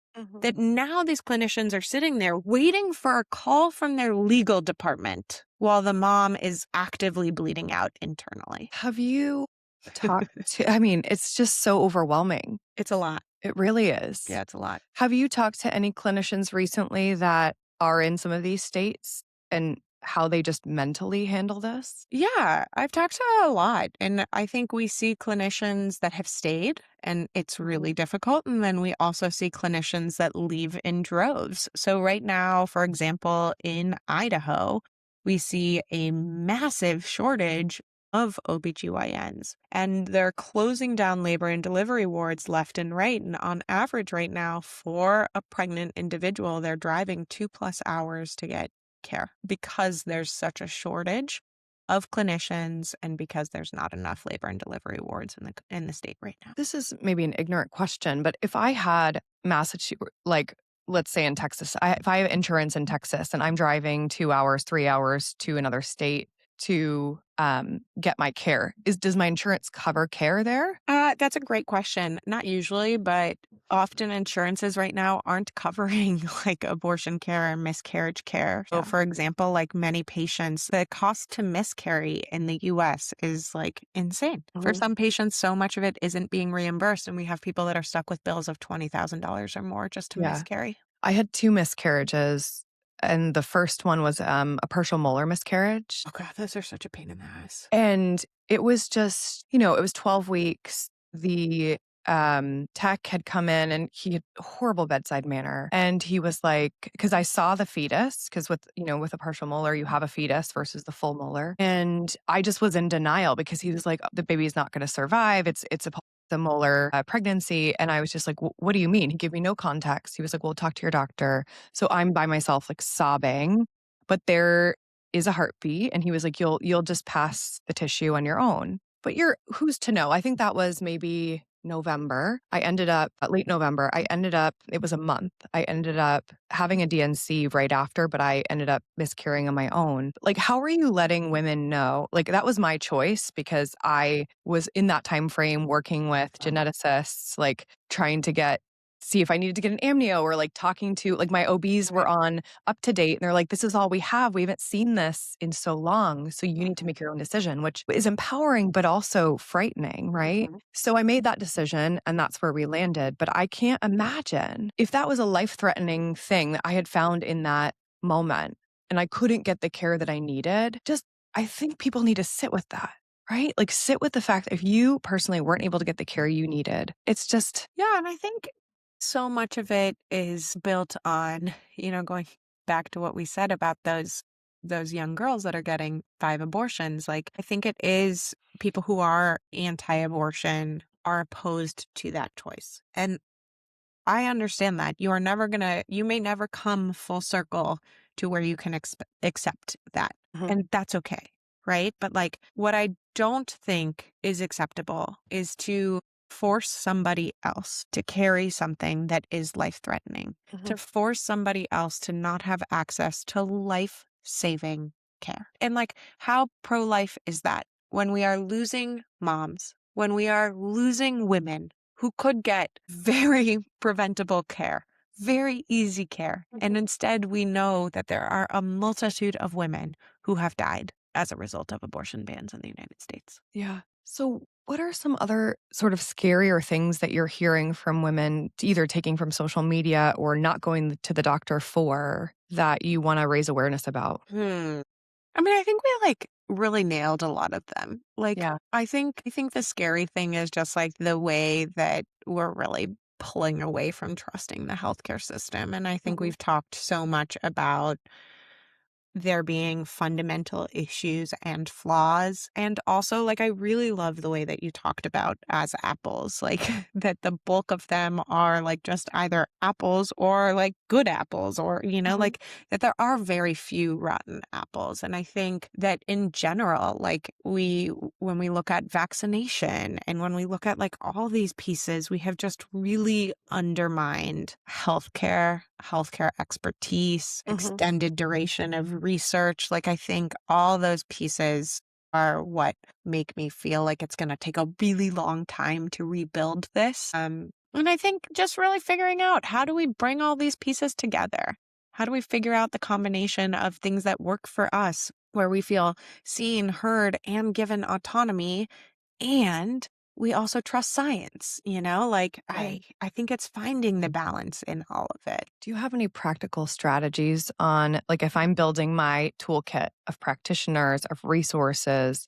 Speaker 2: that
Speaker 1: Mhm.
Speaker 2: now these clinicians are sitting there waiting for a call from their legal department while the mom is actively bleeding out internally.
Speaker 1: Have you talked to, I mean, it's just so overwhelming.
Speaker 2: It's a lot.
Speaker 1: It really is.
Speaker 2: Yeah, it's a lot.
Speaker 1: Have you talked to any clinicians recently that are in some of these states and how they just mentally handle this?
Speaker 2: Yeah, I've talked to a lot. And I think we see clinicians that have stayed and it's really
Speaker 1: Mhm.
Speaker 2: difficult. And then we also see clinicians that leave in droves. So, right now, for example, in Idaho, we see a massive shortage of OBGYNs and they're closing down labor and delivery wards left and right. And on average, right now, for a pregnant individual, they're driving 2+ hours to get care because there's such a shortage of clinicians and because there's not enough labor and delivery wards in the state right now.
Speaker 1: This is maybe an ignorant question, but if I had Massachusetts, like let's say in Texas, if I have insurance in Texas and I'm driving 2 hours, 3 hours to another state to get my care, does my insurance cover care there?
Speaker 2: That's a great question. Not usually, but often insurances right now aren't covering like abortion care or miscarriage care. So,
Speaker 1: Yeah.
Speaker 2: for example, like many patients, the cost to miscarry in the US is like insane. For
Speaker 1: Mhm.
Speaker 2: some patients, so much of it isn't being reimbursed. And we have people that are stuck with bills of $20,000 or more just to
Speaker 1: Yeah.
Speaker 2: miscarry.
Speaker 1: I had 2 miscarriages, and the first one was a partial molar miscarriage.
Speaker 2: Oh, God, those are such a pain in the ass.
Speaker 1: And it was just, it was 12 weeks. The tech had come in and he had horrible bedside manner. And he was like, because I saw the fetus, because with a partial molar, you have a fetus versus the full molar. And I just was in denial because he was like, the baby's not going to survive. It's a the molar pregnancy. And I was just like, what do you mean? He gave me no context. He was like, well, talk to your doctor. So I'm by myself, like sobbing, but there is a heartbeat. And he was like, you'll just pass the tissue on your own. But who's to know? I think that was maybe November. I ended up late November. It was a month. I ended up having a DNC right after, but I ended up miscarrying on my own. Like, how are you letting women know? Like, that was my choice because I was in that time frame working with geneticists, like trying to see if I needed to get an amnio or like talking to like my OBs were on up to date. And they're like, this is all we have. We haven't seen this in so long. So you need to make your own decision, which is empowering, but also frightening, right? So I made that decision and that's where we landed. But I can't imagine if that was a life-threatening thing that I had found in that moment and I couldn't get the care that I needed. I think people need to sit with that. Right? Like sit with the fact that if you personally weren't able to get the care you needed, it's just.
Speaker 2: Yeah. And I think so much of it is built on, going back to what we said about those young girls that are getting 5 abortions. Like, I think it is people who are anti-abortion are opposed to that choice. And I understand that you may never come full circle to where you can accept that. And that's okay. Right. But like, what I don't think is acceptable is to force somebody else to carry something that is life-threatening, to force somebody else to not have access to life-saving care. And like, how pro-life is that when we are losing moms, when we are losing women who could get very preventable care, very easy care. And instead, we know that there are a multitude of women who have died as a result of abortion bans in the United States.
Speaker 1: Yeah. So what are some other sort of scarier things that you're hearing from women, either taking from social media or not going to the doctor for, that you want to raise awareness about?
Speaker 2: I mean, I think we like really nailed a lot of them. Like,
Speaker 1: Yeah.
Speaker 2: I think the scary thing is just like the way that we're really pulling away from trusting the healthcare system. And I think we've talked so much about there being fundamental issues and flaws. And also, like, I really love the way that you talked about as apples, like that the bulk of them are like just either apples or like good apples, or, like that there are very few rotten apples. And I think that in general, like when we look at vaccination and when we look at like all these pieces, we have just really undermined healthcare expertise, extended duration of research. Like, I think all those pieces are what make me feel like it's going to take a really long time to rebuild this. And I think just really figuring out, how do we bring all these pieces together? How do we figure out the combination of things that work for us, where we feel seen, heard, and given autonomy, and we also trust science, like I think it's finding the balance in all of it.
Speaker 1: Do you have any practical strategies on, like, if I'm building my toolkit of practitioners, of resources,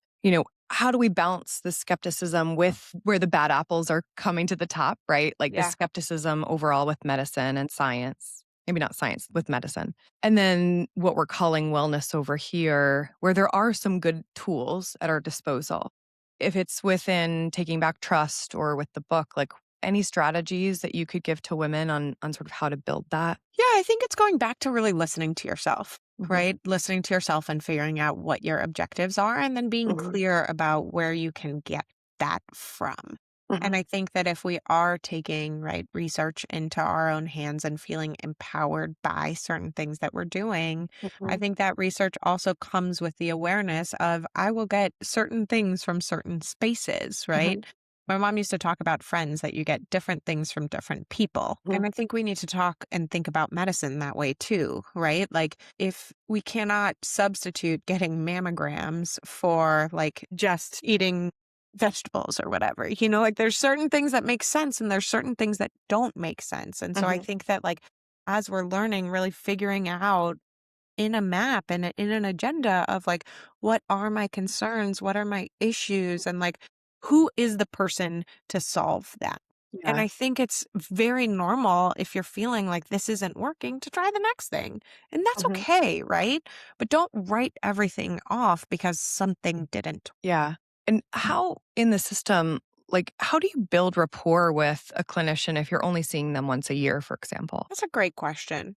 Speaker 1: how do we balance the skepticism with where the bad apples are coming to the top, right? Like the skepticism overall with medicine and science, maybe not science, with medicine. And then what we're calling wellness over here, where there are some good tools at our disposal. If it's within taking back trust or with the book, like any strategies that you could give to women on sort of how to build that?
Speaker 2: Yeah, I think it's going back to really listening to yourself, right? Listening to yourself and figuring out what your objectives are, and then being clear about where you can get that from. And I think that if we are taking research into our own hands and feeling empowered by certain things that we're doing, I think that research also comes with the awareness of, I will get certain things from certain spaces, right? My mom used to talk about friends, that you get different things from different people. And I think we need to talk and think about medicine that way too, right? Like, if we cannot substitute getting mammograms for like just eating vegetables or whatever, like there's certain things that make sense and there's certain things that don't make sense. And so I think that, like, as we're learning, really figuring out in a map and in an agenda of like, what are my concerns? What are my issues? And like, who is the person to solve that? And
Speaker 1: Yeah.
Speaker 2: I think it's very normal if you're feeling like this isn't working to try the next thing. And that's
Speaker 1: Mhm.
Speaker 2: okay, right? But don't write everything off because something didn't.
Speaker 1: Yeah. And how in the system, like, how do you build rapport with a clinician if you're only seeing them once a year, for example?
Speaker 2: That's a great question.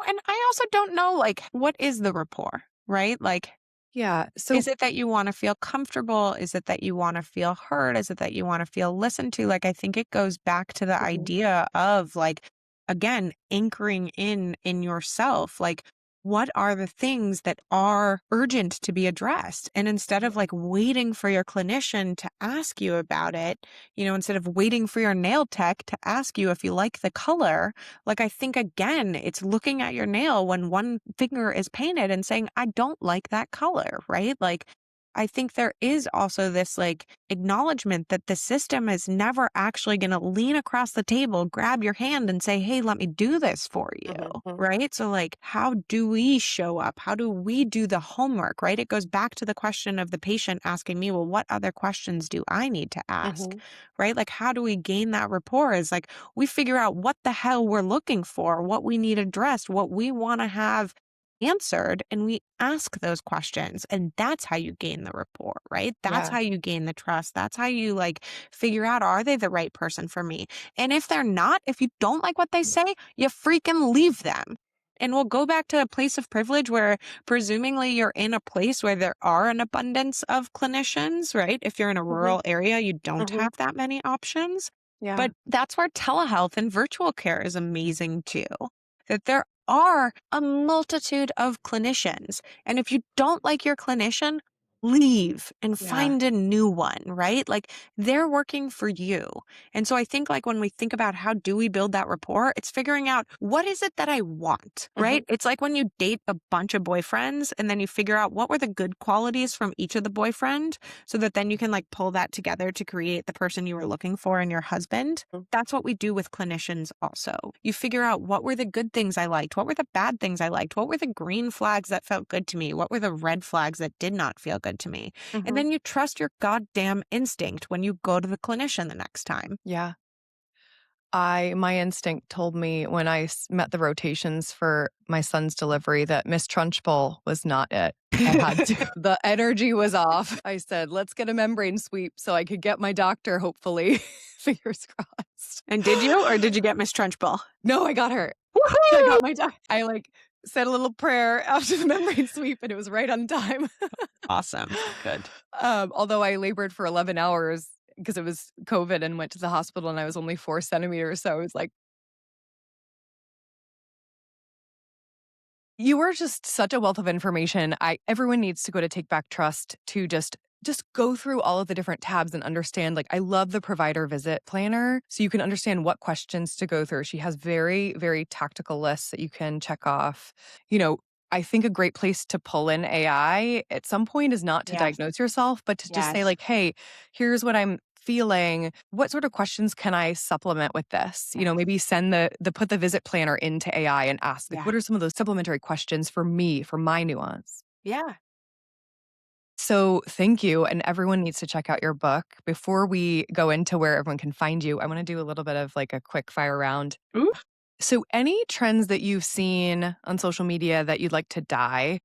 Speaker 2: And I also don't know, like, what is the rapport, right? Like,
Speaker 1: Yeah.
Speaker 2: is
Speaker 1: So,
Speaker 2: it that you want to feel comfortable? Is it that you want to feel heard? Is it that you want to feel listened to? Like, I think it goes back to the
Speaker 1: mhm,
Speaker 2: idea of, like, again, anchoring in yourself. Like, what are the things that are urgent to be addressed? And instead of like waiting for your clinician to ask you about it, instead of waiting for your nail tech to ask you if you like the color, like, I think again, it's looking at your nail when one finger is painted and saying, I don't like that color, right? Like, I think there is also this like acknowledgement that the system is never actually going to lean across the table, grab your hand and say, hey, let me do this for you.
Speaker 1: mhm,
Speaker 2: Right. So, like, how do we show up? How do we do the homework? Right. It goes back to the question of the patient asking me, well, what other questions do I need to ask?
Speaker 1: mhm,
Speaker 2: Right. Like, how do we gain that rapport? Is like, we figure out what the hell we're looking for, what we need addressed, what we want to have answered, and we ask those questions. And that's how you gain the rapport, right? That's
Speaker 1: yeah.
Speaker 2: how you gain the trust. That's how you like figure out, are they the right person for me? And if they're not, if you don't like what they say, you freaking leave them. And we'll go back to a place of privilege where presumably you're in a place where there are an abundance of clinicians, right? If you're in a
Speaker 1: Mhm,
Speaker 2: rural area, you don't
Speaker 1: mhm,
Speaker 2: have that many options.
Speaker 1: yeah.
Speaker 2: But that's where telehealth and virtual care is amazing too. That there are a multitude of clinicians. And if you don't like your clinician, leave and
Speaker 1: Yeah.
Speaker 2: find a new one, right? Like, they're working for you. And so I think like when we think about how do we build that rapport, it's figuring out what is it that I want,
Speaker 1: Mhm,
Speaker 2: right? It's like when you date a bunch of boyfriends and then you figure out what were the good qualities from each of the boyfriend so that then you can like pull that together to create the person you were looking for in your husband.
Speaker 1: mm,
Speaker 2: That's what we do with clinicians also. You figure out what were the good things I liked, what were the bad things I liked, what were the green flags that felt good to me, what were the red flags that did not feel good to me. And
Speaker 1: mhm,
Speaker 2: then you trust your goddamn instinct when you go to the clinician the next time.
Speaker 1: yeah. My instinct told me when met the rotations for my son's delivery that Miss Trunchbull was not it. I had to. The energy was off. I said, let's get a membrane sweep so I could get my doctor, hopefully. Fingers crossed.
Speaker 2: And did you, or did you get Miss Trunchbull?
Speaker 1: No, I got her. I
Speaker 2: Woohoo!
Speaker 1: got my doc. I like said a little prayer after the membrane sweep and it was right on time.
Speaker 2: Awesome. Good.
Speaker 1: Although I labored for 11 hours because it was COVID and went to the hospital and I was only 4 centimeters. So I was like, you are just such a wealth of information. Everyone needs to go to Take Back Trust to just go through all of the different tabs and understand. Like, I love the provider visit planner so you can understand what questions to go through. She has very, very tactical lists that you can check off. You know, I think a great place to pull in AI at some point is not to
Speaker 2: Yes.
Speaker 1: diagnose yourself, but to just say,
Speaker 2: Yes.
Speaker 1: like, hey, here's what I'm feeling. What sort of questions can I supplement with this?
Speaker 2: Yes.
Speaker 1: Maybe send put the visit planner into AI and ask, like,
Speaker 2: Yeah.
Speaker 1: what are some of those supplementary questions for me, for my nuance?
Speaker 2: Yeah.
Speaker 1: So thank you. And everyone needs to check out your book. Before we go into where everyone can find you, I want to do a little bit of like a quick fire round.
Speaker 2: Ooh.
Speaker 1: So, any trends that you've seen on social media that you'd like to die?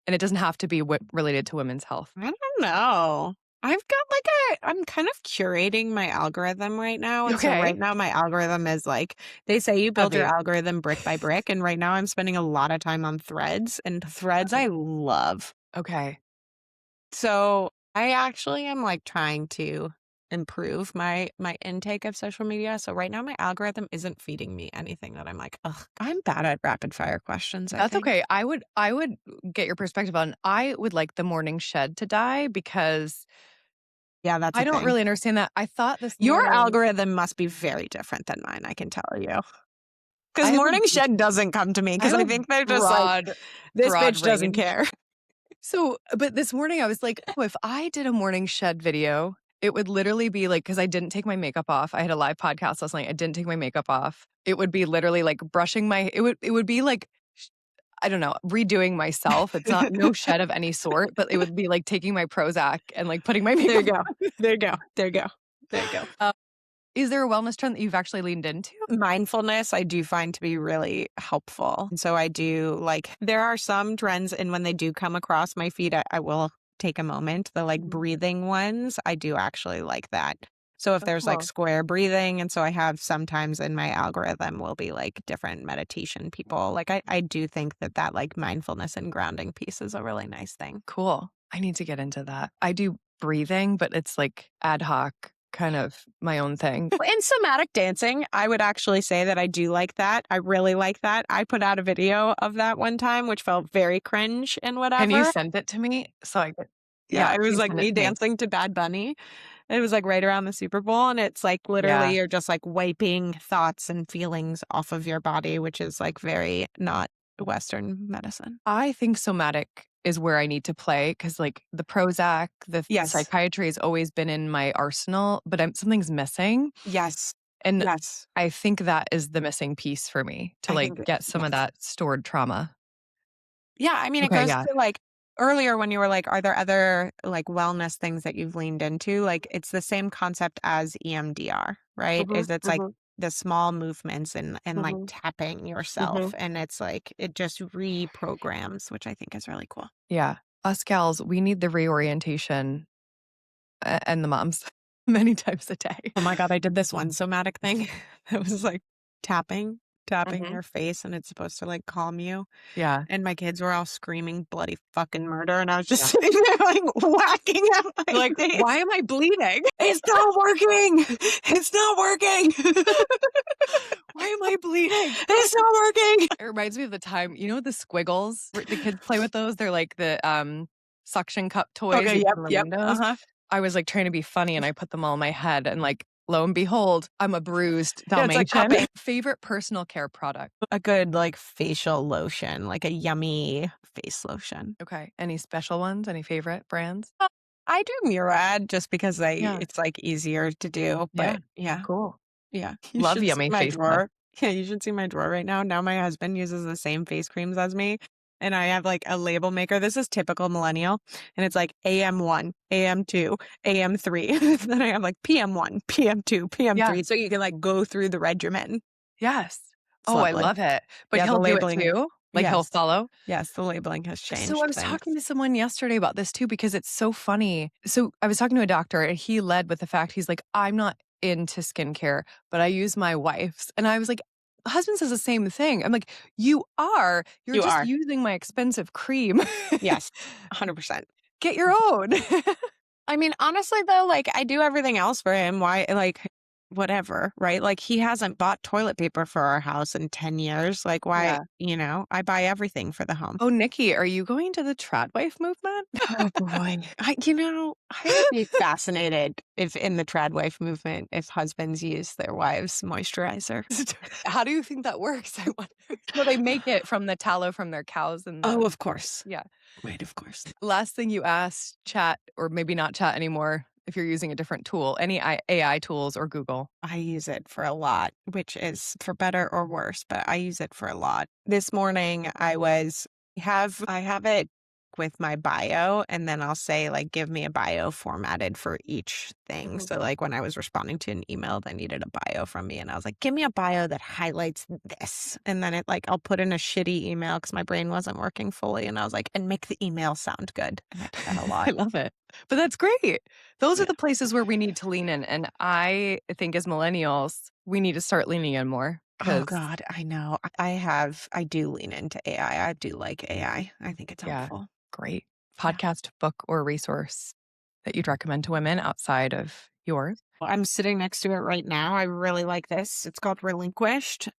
Speaker 1: And it doesn't have to be related to women's health.
Speaker 2: I don't know. I've got like I'm kind of curating my algorithm right now. And so
Speaker 1: Okay.
Speaker 2: right now my algorithm is like, they say you build your
Speaker 1: Heavy.
Speaker 2: algorithm brick by brick. And right now I'm spending a lot of time on threads, and threads I love.
Speaker 1: Okay.
Speaker 2: So I actually am like trying to improve my intake of social media. So right now my algorithm isn't feeding me anything that I'm like, ugh, I'm bad at rapid fire questions, I
Speaker 1: That's
Speaker 2: think.
Speaker 1: okay. I would get your perspective on. I would like the morning shed to die because
Speaker 2: Yeah, that's
Speaker 1: I
Speaker 2: a
Speaker 1: don't
Speaker 2: thing.
Speaker 1: really understand that. I thought this
Speaker 2: Your
Speaker 1: morning
Speaker 2: algorithm must be very different than mine, I can tell you.
Speaker 1: I
Speaker 2: Because
Speaker 1: have a
Speaker 2: Morning Shed doesn't come to me
Speaker 1: I
Speaker 2: because
Speaker 1: have
Speaker 2: I
Speaker 1: a
Speaker 2: think they're just like,
Speaker 1: broad
Speaker 2: this
Speaker 1: broad
Speaker 2: bitch doesn't
Speaker 1: range.
Speaker 2: care.
Speaker 1: So, but this morning I was like, oh, if I did a morning shed video, it would literally be like, because I didn't take my makeup off. I had a live podcast last night. I didn't take my makeup off. It would be literally like brushing it would be like, I don't know, redoing myself. It's not no shed of any sort, but it would be like taking my Prozac and like putting my
Speaker 2: There you
Speaker 1: makeup
Speaker 2: go. There you go. There you go. There you go.
Speaker 1: on. Is there a wellness trend that you've actually leaned into?
Speaker 2: Mindfulness, I do find to be really helpful. And so I do there are some trends, and when they do come across my feed, I will take a moment. The breathing ones, I do actually like that. So if
Speaker 1: Oh,
Speaker 2: there's
Speaker 1: cool.
Speaker 2: square breathing, and so I have sometimes in my algorithm will be different meditation people. I do think that mindfulness and grounding piece is a really nice thing.
Speaker 1: Cool. I need to get into that. I do breathing, but it's ad hoc, kind of my own thing.
Speaker 2: In somatic dancing, I would actually say that I do like that. I really like that. I put out a video of that one time, which felt very cringe and whatever.
Speaker 1: Can you send it to me? So I could,
Speaker 2: Yeah, it was
Speaker 1: please send it
Speaker 2: me
Speaker 1: to me.
Speaker 2: dancing to Bad Bunny. It was right around the Super Bowl, and it's literally you're just wiping thoughts and feelings off of your body, which is very not Western medicine.
Speaker 1: I think somatic is where I need to play because the Prozac, the
Speaker 2: Yes.
Speaker 1: psychiatry has always been in my arsenal, but something's missing.
Speaker 2: Yes.
Speaker 1: And
Speaker 2: Yes.
Speaker 1: I think that is the missing piece for me to
Speaker 2: I think
Speaker 1: get some of that stored trauma.
Speaker 2: Yeah, I mean, it
Speaker 1: Okay,
Speaker 2: goes
Speaker 1: yeah.
Speaker 2: to earlier when you were are there other wellness things that you've leaned into? It's the same concept as EMDR, right? Is it's the small movements and tapping yourself, and it's it just reprograms, which I think is really cool.
Speaker 1: Yeah. Us gals, we need the reorientation and the moms many times a day.
Speaker 2: Oh my God, I did this one somatic thing. It was tapping your face, and it's supposed to calm you.
Speaker 1: Yeah.
Speaker 2: And my kids were all screaming bloody fucking murder, and I was just sitting there whacking at my face.
Speaker 1: Why am I bleeding?
Speaker 2: It's not working. It's not working.
Speaker 1: Why am I bleeding?
Speaker 2: It's not working.
Speaker 1: It reminds me of the time, the squiggles? The kids play with those. They're the suction cup toys.
Speaker 2: Okay,
Speaker 1: you
Speaker 2: yep,
Speaker 1: can remain
Speaker 2: yep.
Speaker 1: those. I was trying to be funny, and I put them all in my head, and lo and behold, I'm a bruised
Speaker 2: Yeah, it's
Speaker 1: Dalmatian.
Speaker 2: cupping.
Speaker 1: Favorite personal care product?
Speaker 2: A good facial lotion, a yummy face lotion.
Speaker 1: Okay. Any special ones? Any favorite brands?
Speaker 2: I do Murad just because it's easier to do. But yeah.
Speaker 1: Cool.
Speaker 2: Yeah.
Speaker 1: Love
Speaker 2: should
Speaker 1: yummy
Speaker 2: see my
Speaker 1: face
Speaker 2: drawer. Yeah, you should see my drawer right now. Now my husband uses the same face creams as me. And I have a label maker. This is typical millennial. And it's AM1, AM2, AM3. Then I have PM1, PM2, PM3. So you can go through the regimen.
Speaker 1: Yes.
Speaker 2: It's
Speaker 1: Oh,
Speaker 2: lovely.
Speaker 1: I love it. But
Speaker 2: Yeah,
Speaker 1: he'll
Speaker 2: the
Speaker 1: do it
Speaker 2: labeling-
Speaker 1: too? He'll
Speaker 2: Yes.
Speaker 1: follow?
Speaker 2: Yes, the labeling has changed.
Speaker 1: So I was talking to someone yesterday about this too, because it's so funny. So I was talking to a doctor, and he led with the fact, he's like, I'm not into skincare, but I use my wife's. And I was like, husband says the same thing. I'm like, you are. You're
Speaker 2: You
Speaker 1: just
Speaker 2: are.
Speaker 1: using my expensive cream.
Speaker 2: Yes, 100%.
Speaker 1: Get your own.
Speaker 2: I mean, honestly, though, I do everything else for him. Why, whatever, right? He hasn't bought toilet paper for our house in 10 years. Why, I buy everything for the home.
Speaker 1: Oh, Nikki, are you going to the trad wife movement?
Speaker 2: Oh, boy. I would be fascinated if in the trad wife movement, if husbands use their wives' moisturizer.
Speaker 1: How do you think that works? I wonder. Well, they make it from the tallow from their cows.
Speaker 2: Oh, of course.
Speaker 1: Yeah.
Speaker 2: Right, of course.
Speaker 1: Last thing you asked, chat, or maybe not chat anymore, if you're using a different tool, any AI tools or Google?
Speaker 2: I use it for a lot, which is for better or worse, but I use it for a lot. This morning I have it with my bio, and then I'll say give me a bio formatted for each thing. So when I was responding to an email that needed a bio from me, and I was like, give me a bio that highlights this. And then I'll put in a shitty email because my brain wasn't working fully. And I was like, and make the email sound good. And I do that a lot.
Speaker 1: I love it. But that's great. Those are the places where we need to lean in. And I think as millennials, we need to start leaning in more.
Speaker 2: Oh God, I know. I do lean into AI. I do like AI. I think it's helpful.
Speaker 1: Great. Podcast, book, or resource that you'd recommend to women outside of yours?
Speaker 2: Well, I'm sitting next to it right now. I really like this. It's called Relinquished.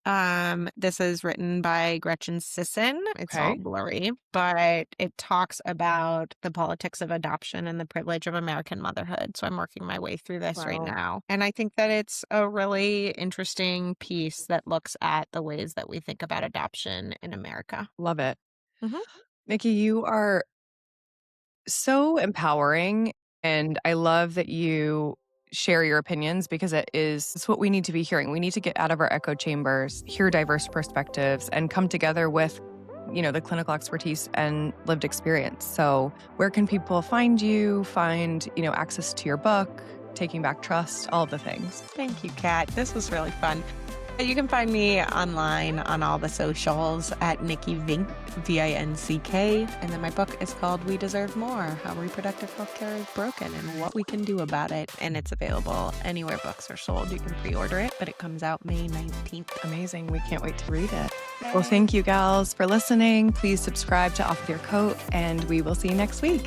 Speaker 2: This is written by Gretchen Sisson. It's all blurry, but it talks about the politics of adoption and the privilege of American motherhood. So I'm working my way through this right now. And I think that it's a really interesting piece that looks at the ways that we think about adoption in America.
Speaker 1: Love it. Nikki, you are so empowering, and I love that you share your opinions, because it's what we need to be hearing. We need to get out of our echo chambers, hear diverse perspectives, and come together with, the clinical expertise and lived experience. So where can people find you, find, access to your book, taking back trust, all the things.
Speaker 2: Thank you, Kat. This was really fun. You can find me online on all the socials at Nikki Vincck. And then my book is called We Deserve More, How Reproductive Healthcare is Broken and What We Can Do About It. And it's available anywhere books are sold. You can pre-order it, but it comes out May 19th.
Speaker 1: Amazing. We can't wait to read it. Well, thank you, gals, for listening. Please subscribe to Off With Your Coat, and we will see you next week.